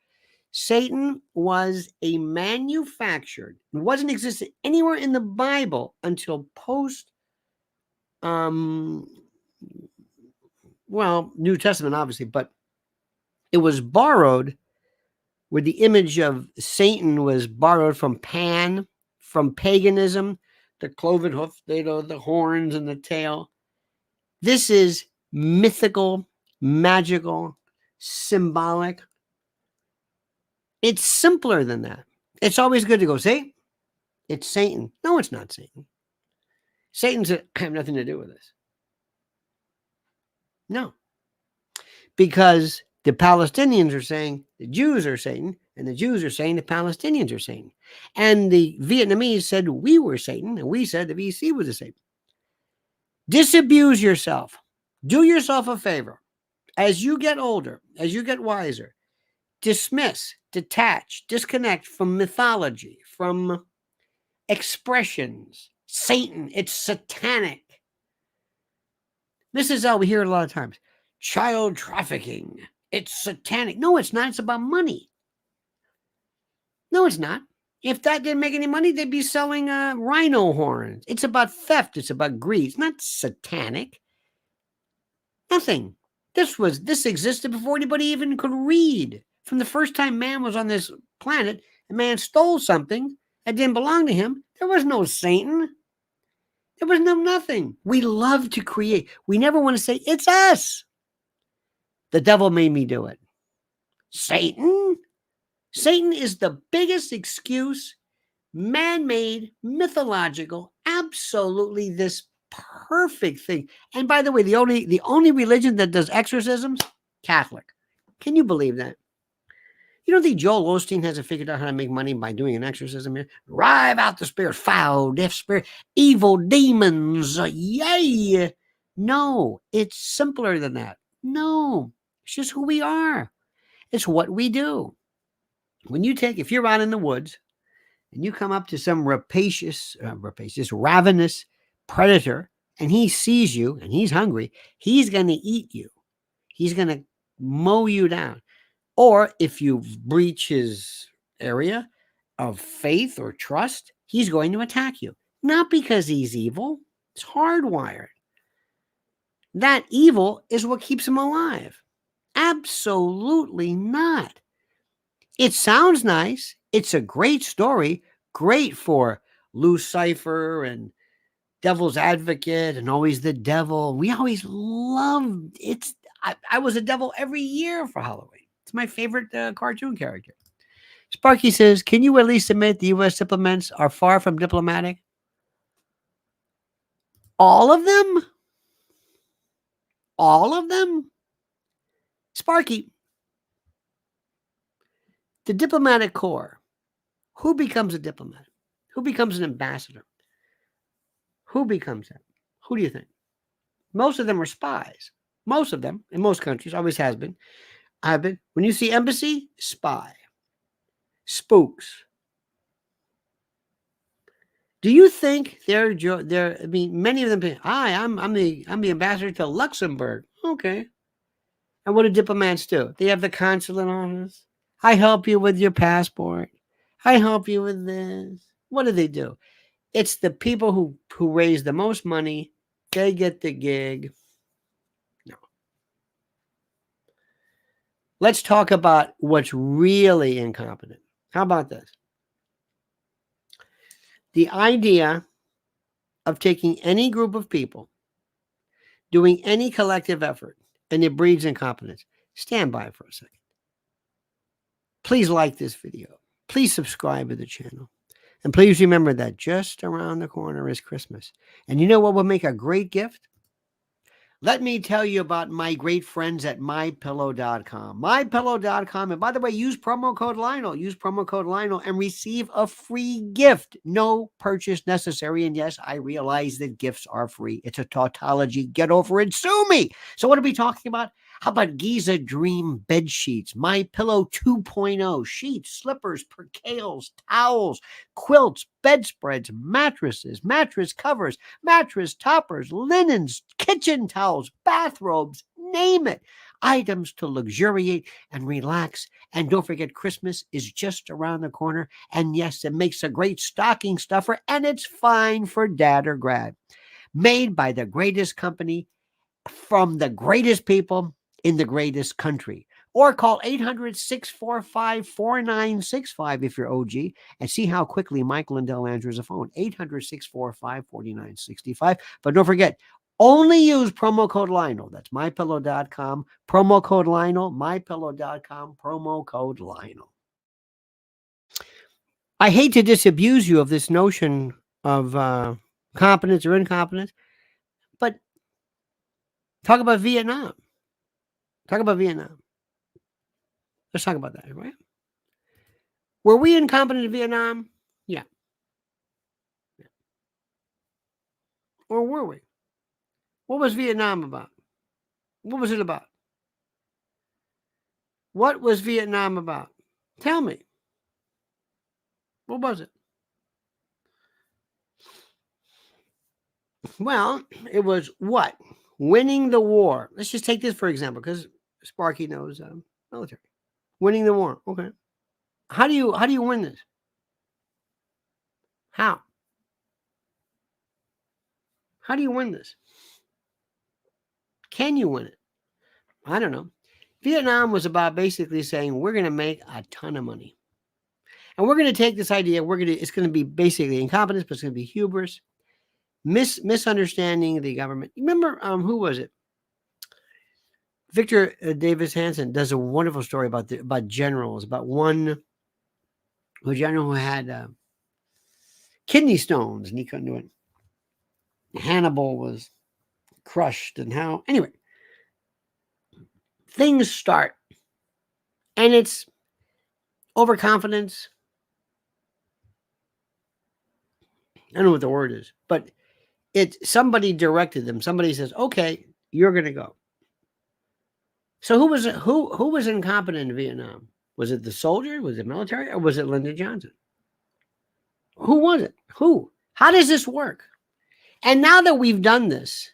Satan was a manufactured, it wasn't existed anywhere in the Bible until post, New Testament, obviously, but it was borrowed, where the image of Satan was borrowed from Pan, from paganism, the cloven hoof, the horns and the tail. This is mythical, magical, symbolic. It's simpler than that. It's always good to go, see, it's Satan. No, it's not Satan. Satan's I have nothing to do with this. No. Because the Palestinians are saying the Jews are Satan, and the Jews are saying the Palestinians are Satan. And the Vietnamese said we were Satan, and we said the VC was a Satan. Disabuse yourself. Do yourself a favor. As you get older, as you get wiser, dismiss, detach, disconnect from mythology, from expressions. Satan, it's satanic. This is how we hear it a lot of times. Child trafficking, it's satanic. No, it's not. It's about money. No, it's not. If that didn't make any money, they'd be selling rhino horns. It's about theft. It's about greed. It's not satanic. Nothing. This existed before anybody even could read. From the first time man was on this planet, a man stole something that didn't belong to him. There was no Satan. There was no nothing. We love to create. We never want to say, it's us. The devil made me do it. Satan? Satan is the biggest excuse, man-made, mythological, absolutely this perfect thing. And by the way, the only religion that does exorcisms, Catholic. Can you believe that? You don't think Joel Osteen hasn't figured out how to make money by doing an exorcism here? Drive out the spirit, foul, deaf spirit, evil demons. Yay! No, it's simpler than that. No, it's just who we are. It's what we do. If you're out in the woods and you come up to some rapacious, ravenous predator, and he sees you and he's hungry, he's going to eat you. He's going to mow you down. Or if you breach his area of faith or trust, he's going to attack you. Not because he's evil. It's hardwired. That evil is what keeps him alive. Absolutely not. It sounds nice. It's a great story. Great for Lucifer and Devil's Advocate and always the devil. We always loved it. I was a devil every year for Halloween. It's my favorite cartoon character. Sparky says, can you at least admit the U.S. diplomats are far from diplomatic? All of them? All of them? Sparky, the diplomatic corps, who becomes a diplomat? Who becomes an ambassador? Who becomes that? Who do you think? Most of them are spies. Most of them, in most countries, always has been. When you see embassy, spy. Spooks. Do you think they're many of them, hi, I'm the ambassador to Luxembourg. Okay. And what do diplomats do? They have the consulate office. I help you with your passport. I help you with this. What do? It's the people who raise the most money. They get the gig. No. Let's talk about what's really incompetent. How about this? The idea of taking any group of people, doing any collective effort, and it breeds incompetence. Stand by for a second. Please like this video. Please subscribe to the channel. And please remember that just around the corner is Christmas. And you know what would make a great gift? Let me tell you about my great friends at mypillow.com. Mypillow.com. And by the way, use promo code Lionel. Use promo code Lionel and receive a free gift. No purchase necessary. And yes, I realize that gifts are free. It's a tautology. Get over it. Sue me. So what are we talking about? How about Giza Dream bed sheets, My Pillow 2.0, sheets, slippers, percales, towels, quilts, bedspreads, mattresses, mattress covers, mattress toppers, linens, kitchen towels, bathrobes, name it. Items to luxuriate and relax. And don't forget, Christmas is just around the corner. And yes, it makes a great stocking stuffer, and it's fine for dad or grad. Made by the greatest company from the greatest people in the greatest country. Or call 800-645-4965 if you're OG, and see how quickly Mike Lindell answers the phone. 800-645-4965. But don't forget, only use promo code Lionel. That's mypillow.com. Promo code Lionel, mypillow.com, promo code Lionel. I hate to disabuse you of this notion of competence or incompetence, but talk about Vietnam. Talk about Vietnam. Let's talk about that, right? Were we incompetent in Vietnam? Yeah. Or were we? What was Vietnam about? What was it about? What was Vietnam about? Tell me. What was it? Well, it was what? Winning the war. Let's just take this for example, because Sparky knows military. Winning the war. Okay. How do you win this? How? How do you win this? Can you win it? I don't know. Vietnam was about basically saying we're going to make a ton of money. And we're going to take this idea, it's going to be basically incompetence, but it's going to be hubris, misunderstanding the government. Remember, who was it? Victor Davis Hanson does a wonderful story about generals, about one general who had kidney stones and he couldn't do it. Hannibal was crushed, and how, anyway, things start, and it's overconfidence. I don't know what the word is, but somebody directed them. Somebody says, okay, you're going to go. So who was incompetent in Vietnam? Was it the soldier? Was it military? Or was it Lyndon Johnson? Who was it? Who? How does this work? And now that we've done this,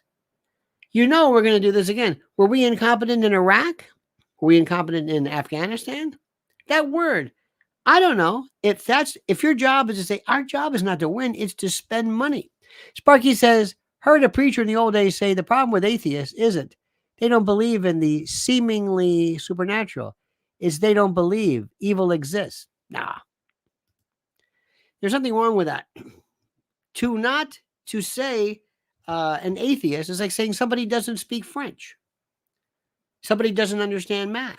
we're going to do this again. Were we incompetent in Iraq? Were we incompetent in Afghanistan? That word, I don't know. If your job is to say, our job is not to win, it's to spend money. Sparky says, heard a preacher in the old days say the problem with atheists isn't they don't believe in the seemingly supernatural. It's they don't believe evil exists. Nah. There's something wrong with that. To say an atheist is like saying somebody doesn't speak French. Somebody doesn't understand math.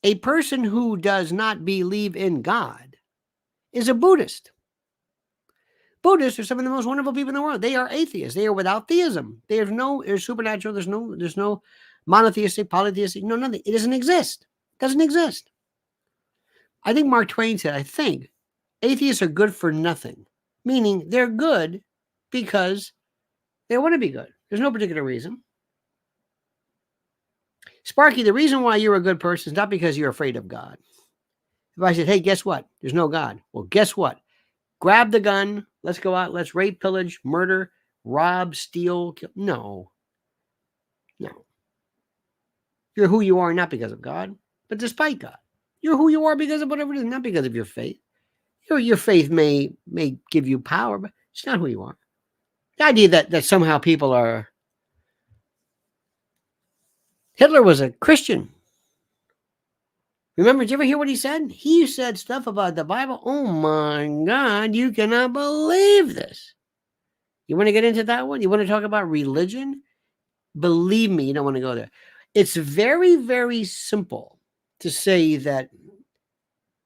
A person who does not believe in God is a Buddhist. Buddhists are some of the most wonderful people in the world. They are atheists. They are without theism. There's supernatural. There's no monotheistic, polytheistic, no nothing. It doesn't exist. It doesn't exist. I think Mark Twain said, atheists are good for nothing, meaning they're good because they want to be good. There's no particular reason. Sparky, the reason why you're a good person is not because you're afraid of God. If I said, hey, guess what? There's no God. Well, guess what? Grab the gun. Let's go out. Let's rape, pillage, murder, rob, steal, kill. No. You're who you are not because of God, but despite God. You're who you are because of whatever it is, not because of your faith. Your faith may give you power, but it's not who you are. The idea that somehow people are... Hitler was a Christian. Remember, did you ever hear what he said? He said stuff about the Bible. Oh my God, you cannot believe this. You want to get into that one? You want to talk about religion? Believe me, you don't want to go there. It's very, very simple to say that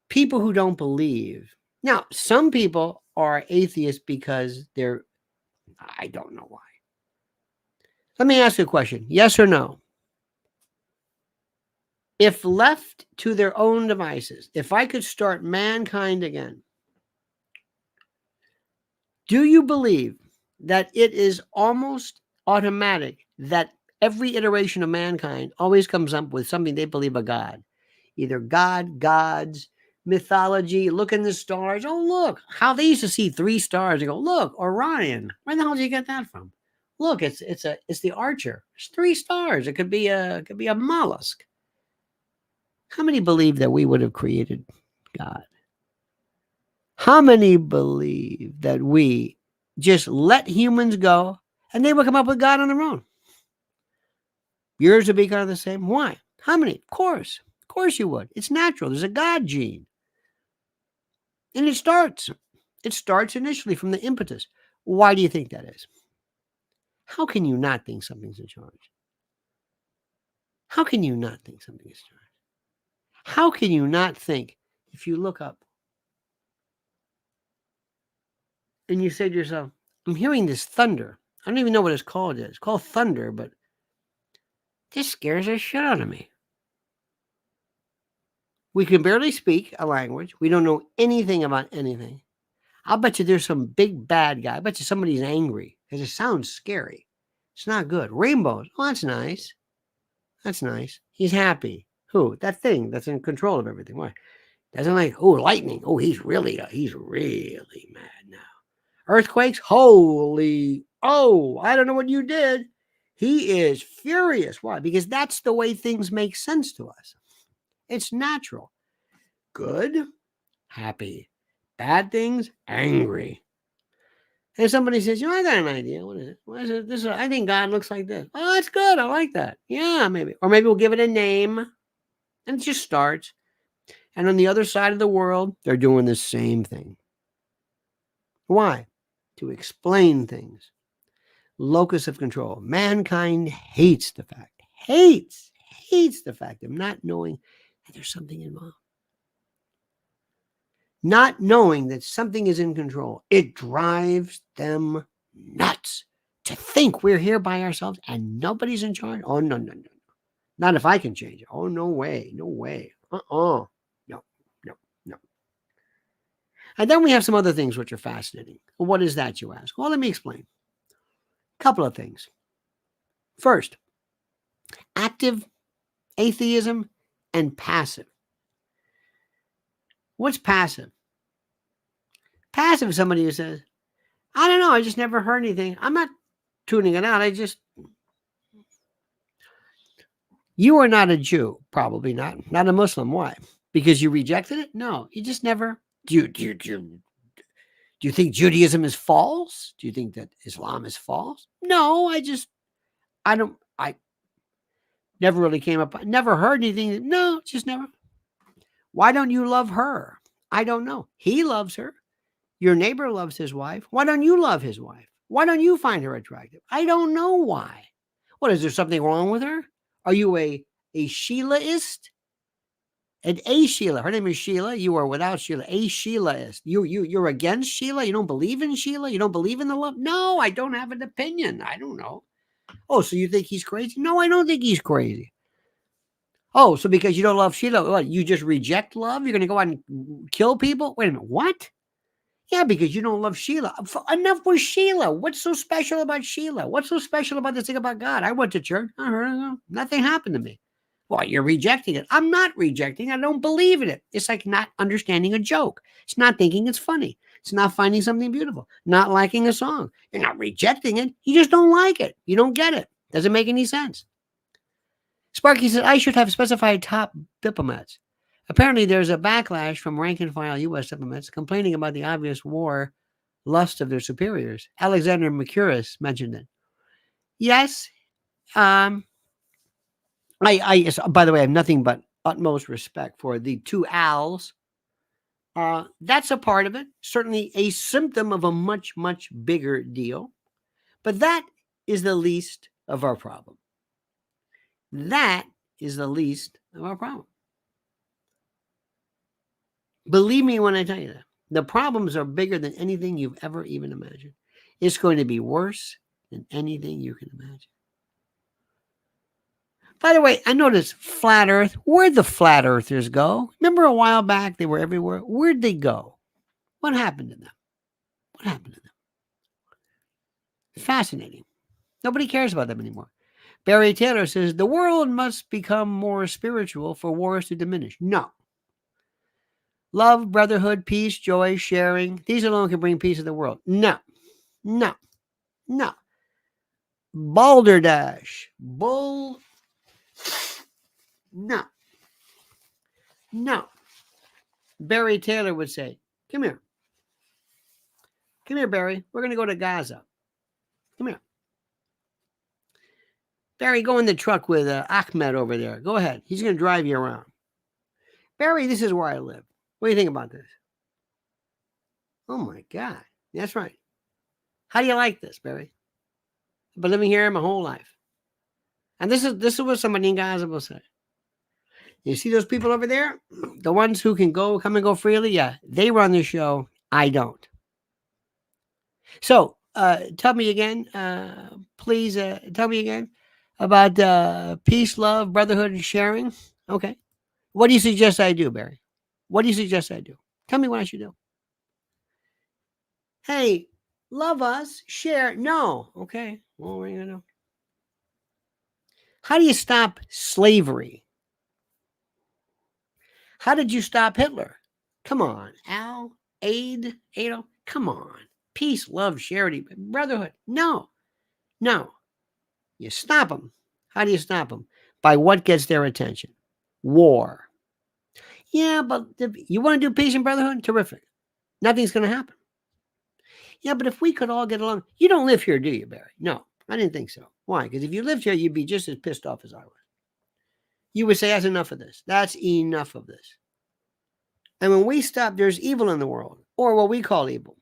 people who don't believe. Now, some people are atheists because I don't know why. Let me ask you a question. Yes or no? If left to their own devices, if I could start mankind again, do you believe that it is almost automatic that Every iteration of mankind always comes up with something they believe a God. Either God, gods, mythology, look in the stars. Oh, look, how they used to see 3 stars. They go, look, Orion. Where the hell did you get that from? Look, it's the Archer. It's 3 stars. It could be a mollusk. How many believe that we would have created God? How many believe that we just let humans go and they would come up with God on their own? Yours would be kind of the same. Why? How many? Of course. Of course you would. It's natural. There's a God gene. And it starts initially from the impetus. Why do you think that is? How can you not think something's in charge? How can you not think something is in charge? How can you not think if you look up and you say to yourself, I'm hearing this thunder. I don't even know what it's called yet. It's called thunder, but this scares the shit out of me. We can barely speak a language. We don't know anything about anything. I'll bet you there's some big bad guy. I bet you somebody's angry because it sounds scary. It's not good. Rainbows. Oh, that's nice. That's nice. He's happy. Who? That thing that's in control of everything. Why? Doesn't like, oh, lightning. Oh, he's really mad now. Earthquakes. Holy. Oh, I don't know what you did. He is furious. Why? Because that's the way things make sense to us. It's natural. Good, happy. Bad things, angry. And somebody says, I got an idea. What is it? What is it? I think God looks like this. Oh, that's good. I like that. Yeah, maybe. Or maybe we'll give it a name. And it just starts. And on the other side of the world, they're doing the same thing. Why? To explain things. Locus of control. Mankind hates the fact of not knowing that there's something involved. Not knowing that something is in control. It drives them nuts to think we're here by ourselves and nobody's in charge. Oh, no. Not if I can change it. Oh, no way. No. And then we have some other things which are fascinating. Well, what is that, you ask? Well, let me explain. A couple of things. First, active atheism and passive. What's passive? Passive is somebody who says, I don't know, I just never heard anything. I'm not tuning it out. You are not a Jew, probably not a Muslim. Why? Because you rejected it? No, you just never. Do you think Judaism is false? Do you think that Islam is false? No, I never really came up, never heard anything. No, just never. Why don't you love her? I don't know. He loves her. Your neighbor loves his wife. Why don't you love his wife? Why don't you find her attractive? I don't know why. What, is there something wrong with her? Are you a Sheilaist? A Sheila. Her name is Sheila. You are without Sheila. A Sheilaist. You're against Sheila? You don't believe in Sheila? You don't believe in the love? No, I don't have an opinion. I don't know. Oh, so you think he's crazy? No, I don't think he's crazy. Oh, so because you don't love Sheila, what, you just reject love? You're going to go out and kill people? Wait a minute. What? Yeah, because you don't love Sheila. Enough with Sheila. What's so special about Sheila? What's so special about this thing about God? I went to church. I heard it. Nothing happened to me. Well, you're rejecting it. I'm not rejecting it. I don't believe in it. It's like not understanding a joke. It's not thinking it's funny. It's not finding something beautiful. Not liking a song. You're not rejecting it. You just don't like it. You don't get it. Doesn't make any sense. Sparky said, I should have specified top diplomats. Apparently, there's a backlash from rank-and-file U.S. diplomats complaining about the obvious war lust of their superiors. Alexander Mercurus mentioned it. Yes. I by the way, I have nothing but utmost respect for the two Als. That's a part of it. Certainly a symptom of a much, much bigger deal. But that is the least of our problem. That is the least of our problem. Believe me when I tell you that. The problems are bigger than anything you've ever even imagined. It's going to be worse than anything you can imagine. By the way, I noticed flat Earth. Where'd the flat Earthers go? Remember a while back they were everywhere? Where'd they go? What happened to them? What happened to them? Fascinating. Nobody cares about them anymore. Barry Taylor says the world must become more spiritual for wars to diminish. No. Love, brotherhood, peace, joy, sharing. These alone can bring peace to the world. No. No. No. Balderdash. Bull. No. No. Barry Taylor would say, come here. Come here, Barry. We're going to go to Gaza. Come here. Barry, go in the truck with Ahmed over there. Go ahead. He's going to drive you around. Barry, this is where I live. What do you think about this? Oh, my God. That's right. How do you like this, Barry? I've been living here my whole life. And this is what somebody in Gaza will say. You see those people over there? The ones who can come and go freely? Yeah, they run the show. I don't. So, tell me again, please tell me again about peace, love, brotherhood, and sharing. Okay. What do you suggest I do, Barry? What do you suggest I do? Tell me what I should do. Hey, love us, share. No. Okay. Well, what are you going to do? How do you stop slavery? How did you stop Hitler? Come on, Adolf. Come on. Peace, love, charity, brotherhood. No. You stop them. How do you stop them? By what gets their attention? War. Yeah, but you want to do peace and brotherhood? Terrific. Nothing's going to happen. Yeah, but if we could all get along. You don't live here, do you, Barry? No, I didn't think so. Why? Because if you lived here, you'd be just as pissed off as I was. You would say, that's enough of this. That's enough of this. And when we stop, there's evil in the world, or what we call evil.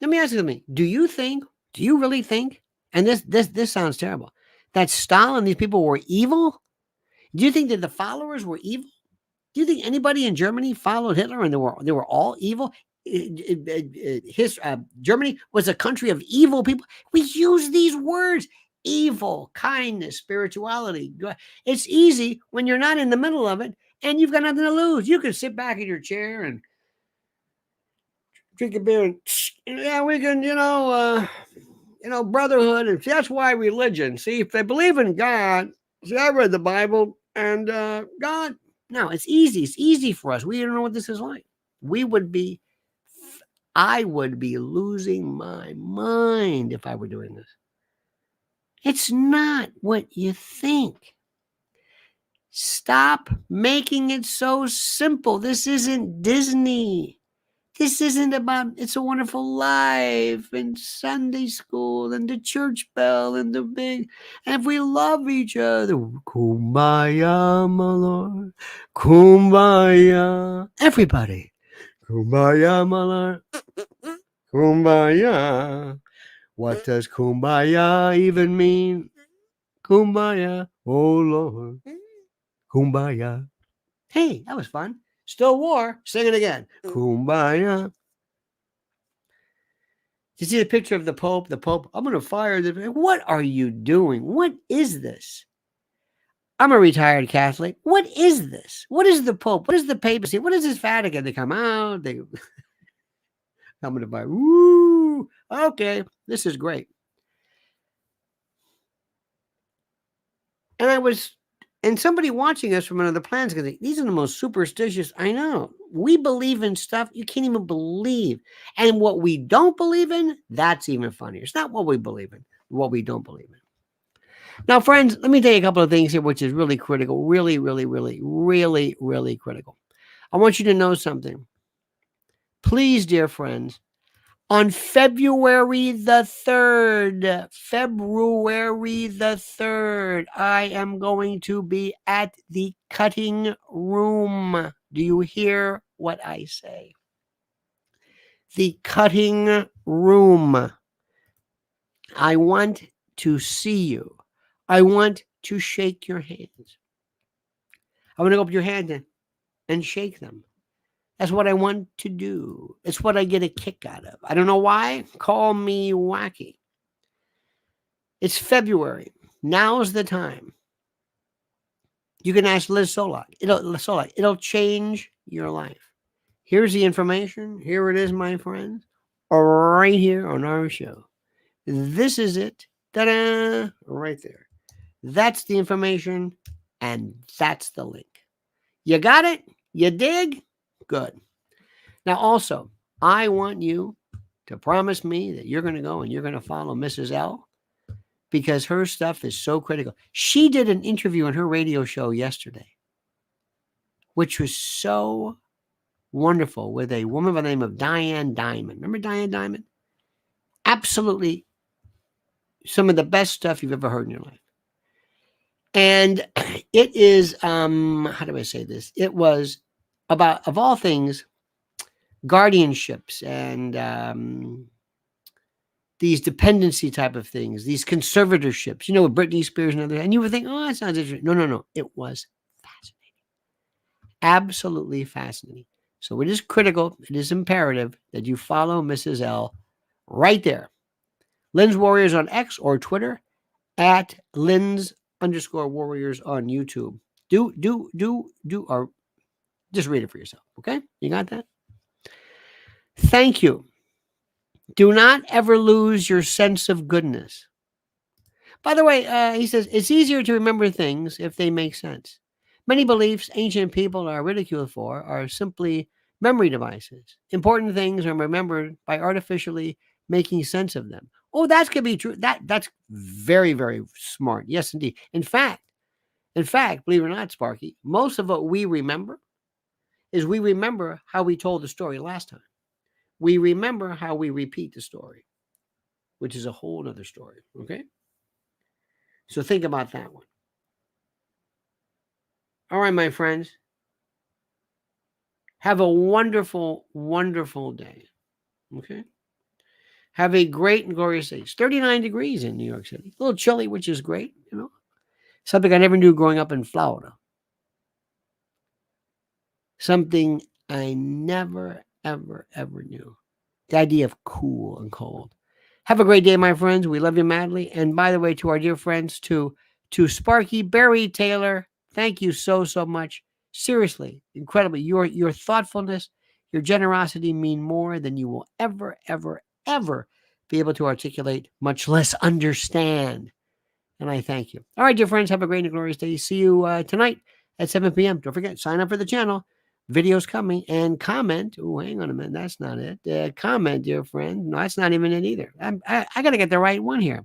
Let me ask you something. Do you really think, and this sounds terrible, that Stalin, these people were evil? Do you think that the followers were evil? Do you think anybody in Germany followed Hitler and they were all evil? Germany was a country of evil people. We use these words. Evil, kindness, spirituality. It's easy when you're not in the middle of it and you've got nothing to lose. You can sit back in your chair and drink a beer and yeah, we can, brotherhood. And that's why religion. See, if they believe in God, see, I read the Bible and God. No, it's easy. It's easy for us. We don't know what this is like. I would be losing my mind if I were doing this. It's not what you think. Stop making it so simple. This isn't Disney. This isn't about It's a Wonderful Life and Sunday school and the church bell and the big. And if we love each other, kumbaya, my Lord, kumbaya. Everybody, kumbaya, my Lord, kumbaya. What does kumbaya even mean? Kumbaya, oh Lord, kumbaya. Hey, that was fun. Still war. Sing it again. Kumbaya. You see the picture of the Pope? The Pope, I'm going to fire the. What are you doing? What is this? I'm a retired Catholic. What is this? What is the Pope? What is the papacy? What is this Vatican? They come out. They I'm going to buy. Woo. Okay. This is great. And somebody watching us from another planet is going to think, these are the most superstitious. I know. We believe in stuff you can't even believe. And what we don't believe in, that's even funnier. It's not what we believe in, what we don't believe in. Now, friends, let me tell you a couple of things here, which is really critical. Really, really, really, really, really critical. I want you to know something. Please, dear friends, on February the 3rd, I am going to be at the cutting room. Do you hear what I say? The cutting room. I want to see you. I want to shake your hands. I want to go up your hand and shake them. That's what I want to do. It's what I get a kick out of. I don't know why. Call me wacky. It's February. Now's the time. You can ask Liz Solak. It'll change your life. Here's the information. Here it is, my friends. Right here on our show. This is it. Ta-da! Right there. That's the information, and that's the link. You got it? You dig? Good. Now, also, I want you to promise me that you're going to go and you're going to follow Mrs. L, because her stuff is so critical. She did an interview on her radio show yesterday, which was so wonderful, with a woman by the name of Diane Diamond. Remember Diane Diamond? Absolutely some of the best stuff you've ever heard in your life. And it is, how do I say this? It was about, of all things, guardianships and these dependency type of things, these conservatorships, with Britney Spears and others. And you would think, oh, that sounds interesting. No. It was fascinating. Absolutely fascinating. So it is critical, it is imperative that you follow Mrs. L right there. Lynn's Warriors on X or Twitter, at Lynn's_Warriors on YouTube. Or just read it for yourself. Okay? You got that? Thank you. Do not ever lose your sense of goodness. By the way, he says, it's easier to remember things if they make sense. Many beliefs ancient people are ridiculed for are simply memory devices. Important things are remembered by artificially making sense of them. Oh, that could be true. That's very, very smart. Yes, indeed. In fact, believe it or not, Sparky, most of what we remember is we remember how we told the story last time. We remember how we repeat the story, which is a whole other story. Okay? So think about that one. All right, my friends. Have a wonderful, wonderful day. Okay? Have a great and glorious day. It's 39 degrees in New York City. A little chilly, which is great, Something I never knew growing up in Florida. Something I never, ever, ever knew. The idea of cool and cold. Have a great day, my friends. We love you madly. And by the way, to our dear friends, to Sparky, Barry, Taylor, thank you so, so much. Seriously, incredibly. Your thoughtfulness, your generosity mean more than you will ever, ever, ever be able to articulate, much less understand. And I thank you. All right, dear friends, have a great and glorious day. See you tonight at 7 p.m. Don't forget, sign up for the channel. Videos coming, and comment. Oh, hang on a minute. That's not it. Comment, dear friend. No, that's not even it either. I got to get the right one here.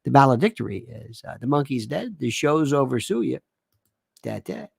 The valedictory is the monkey's dead. The show's over. Sue you. That.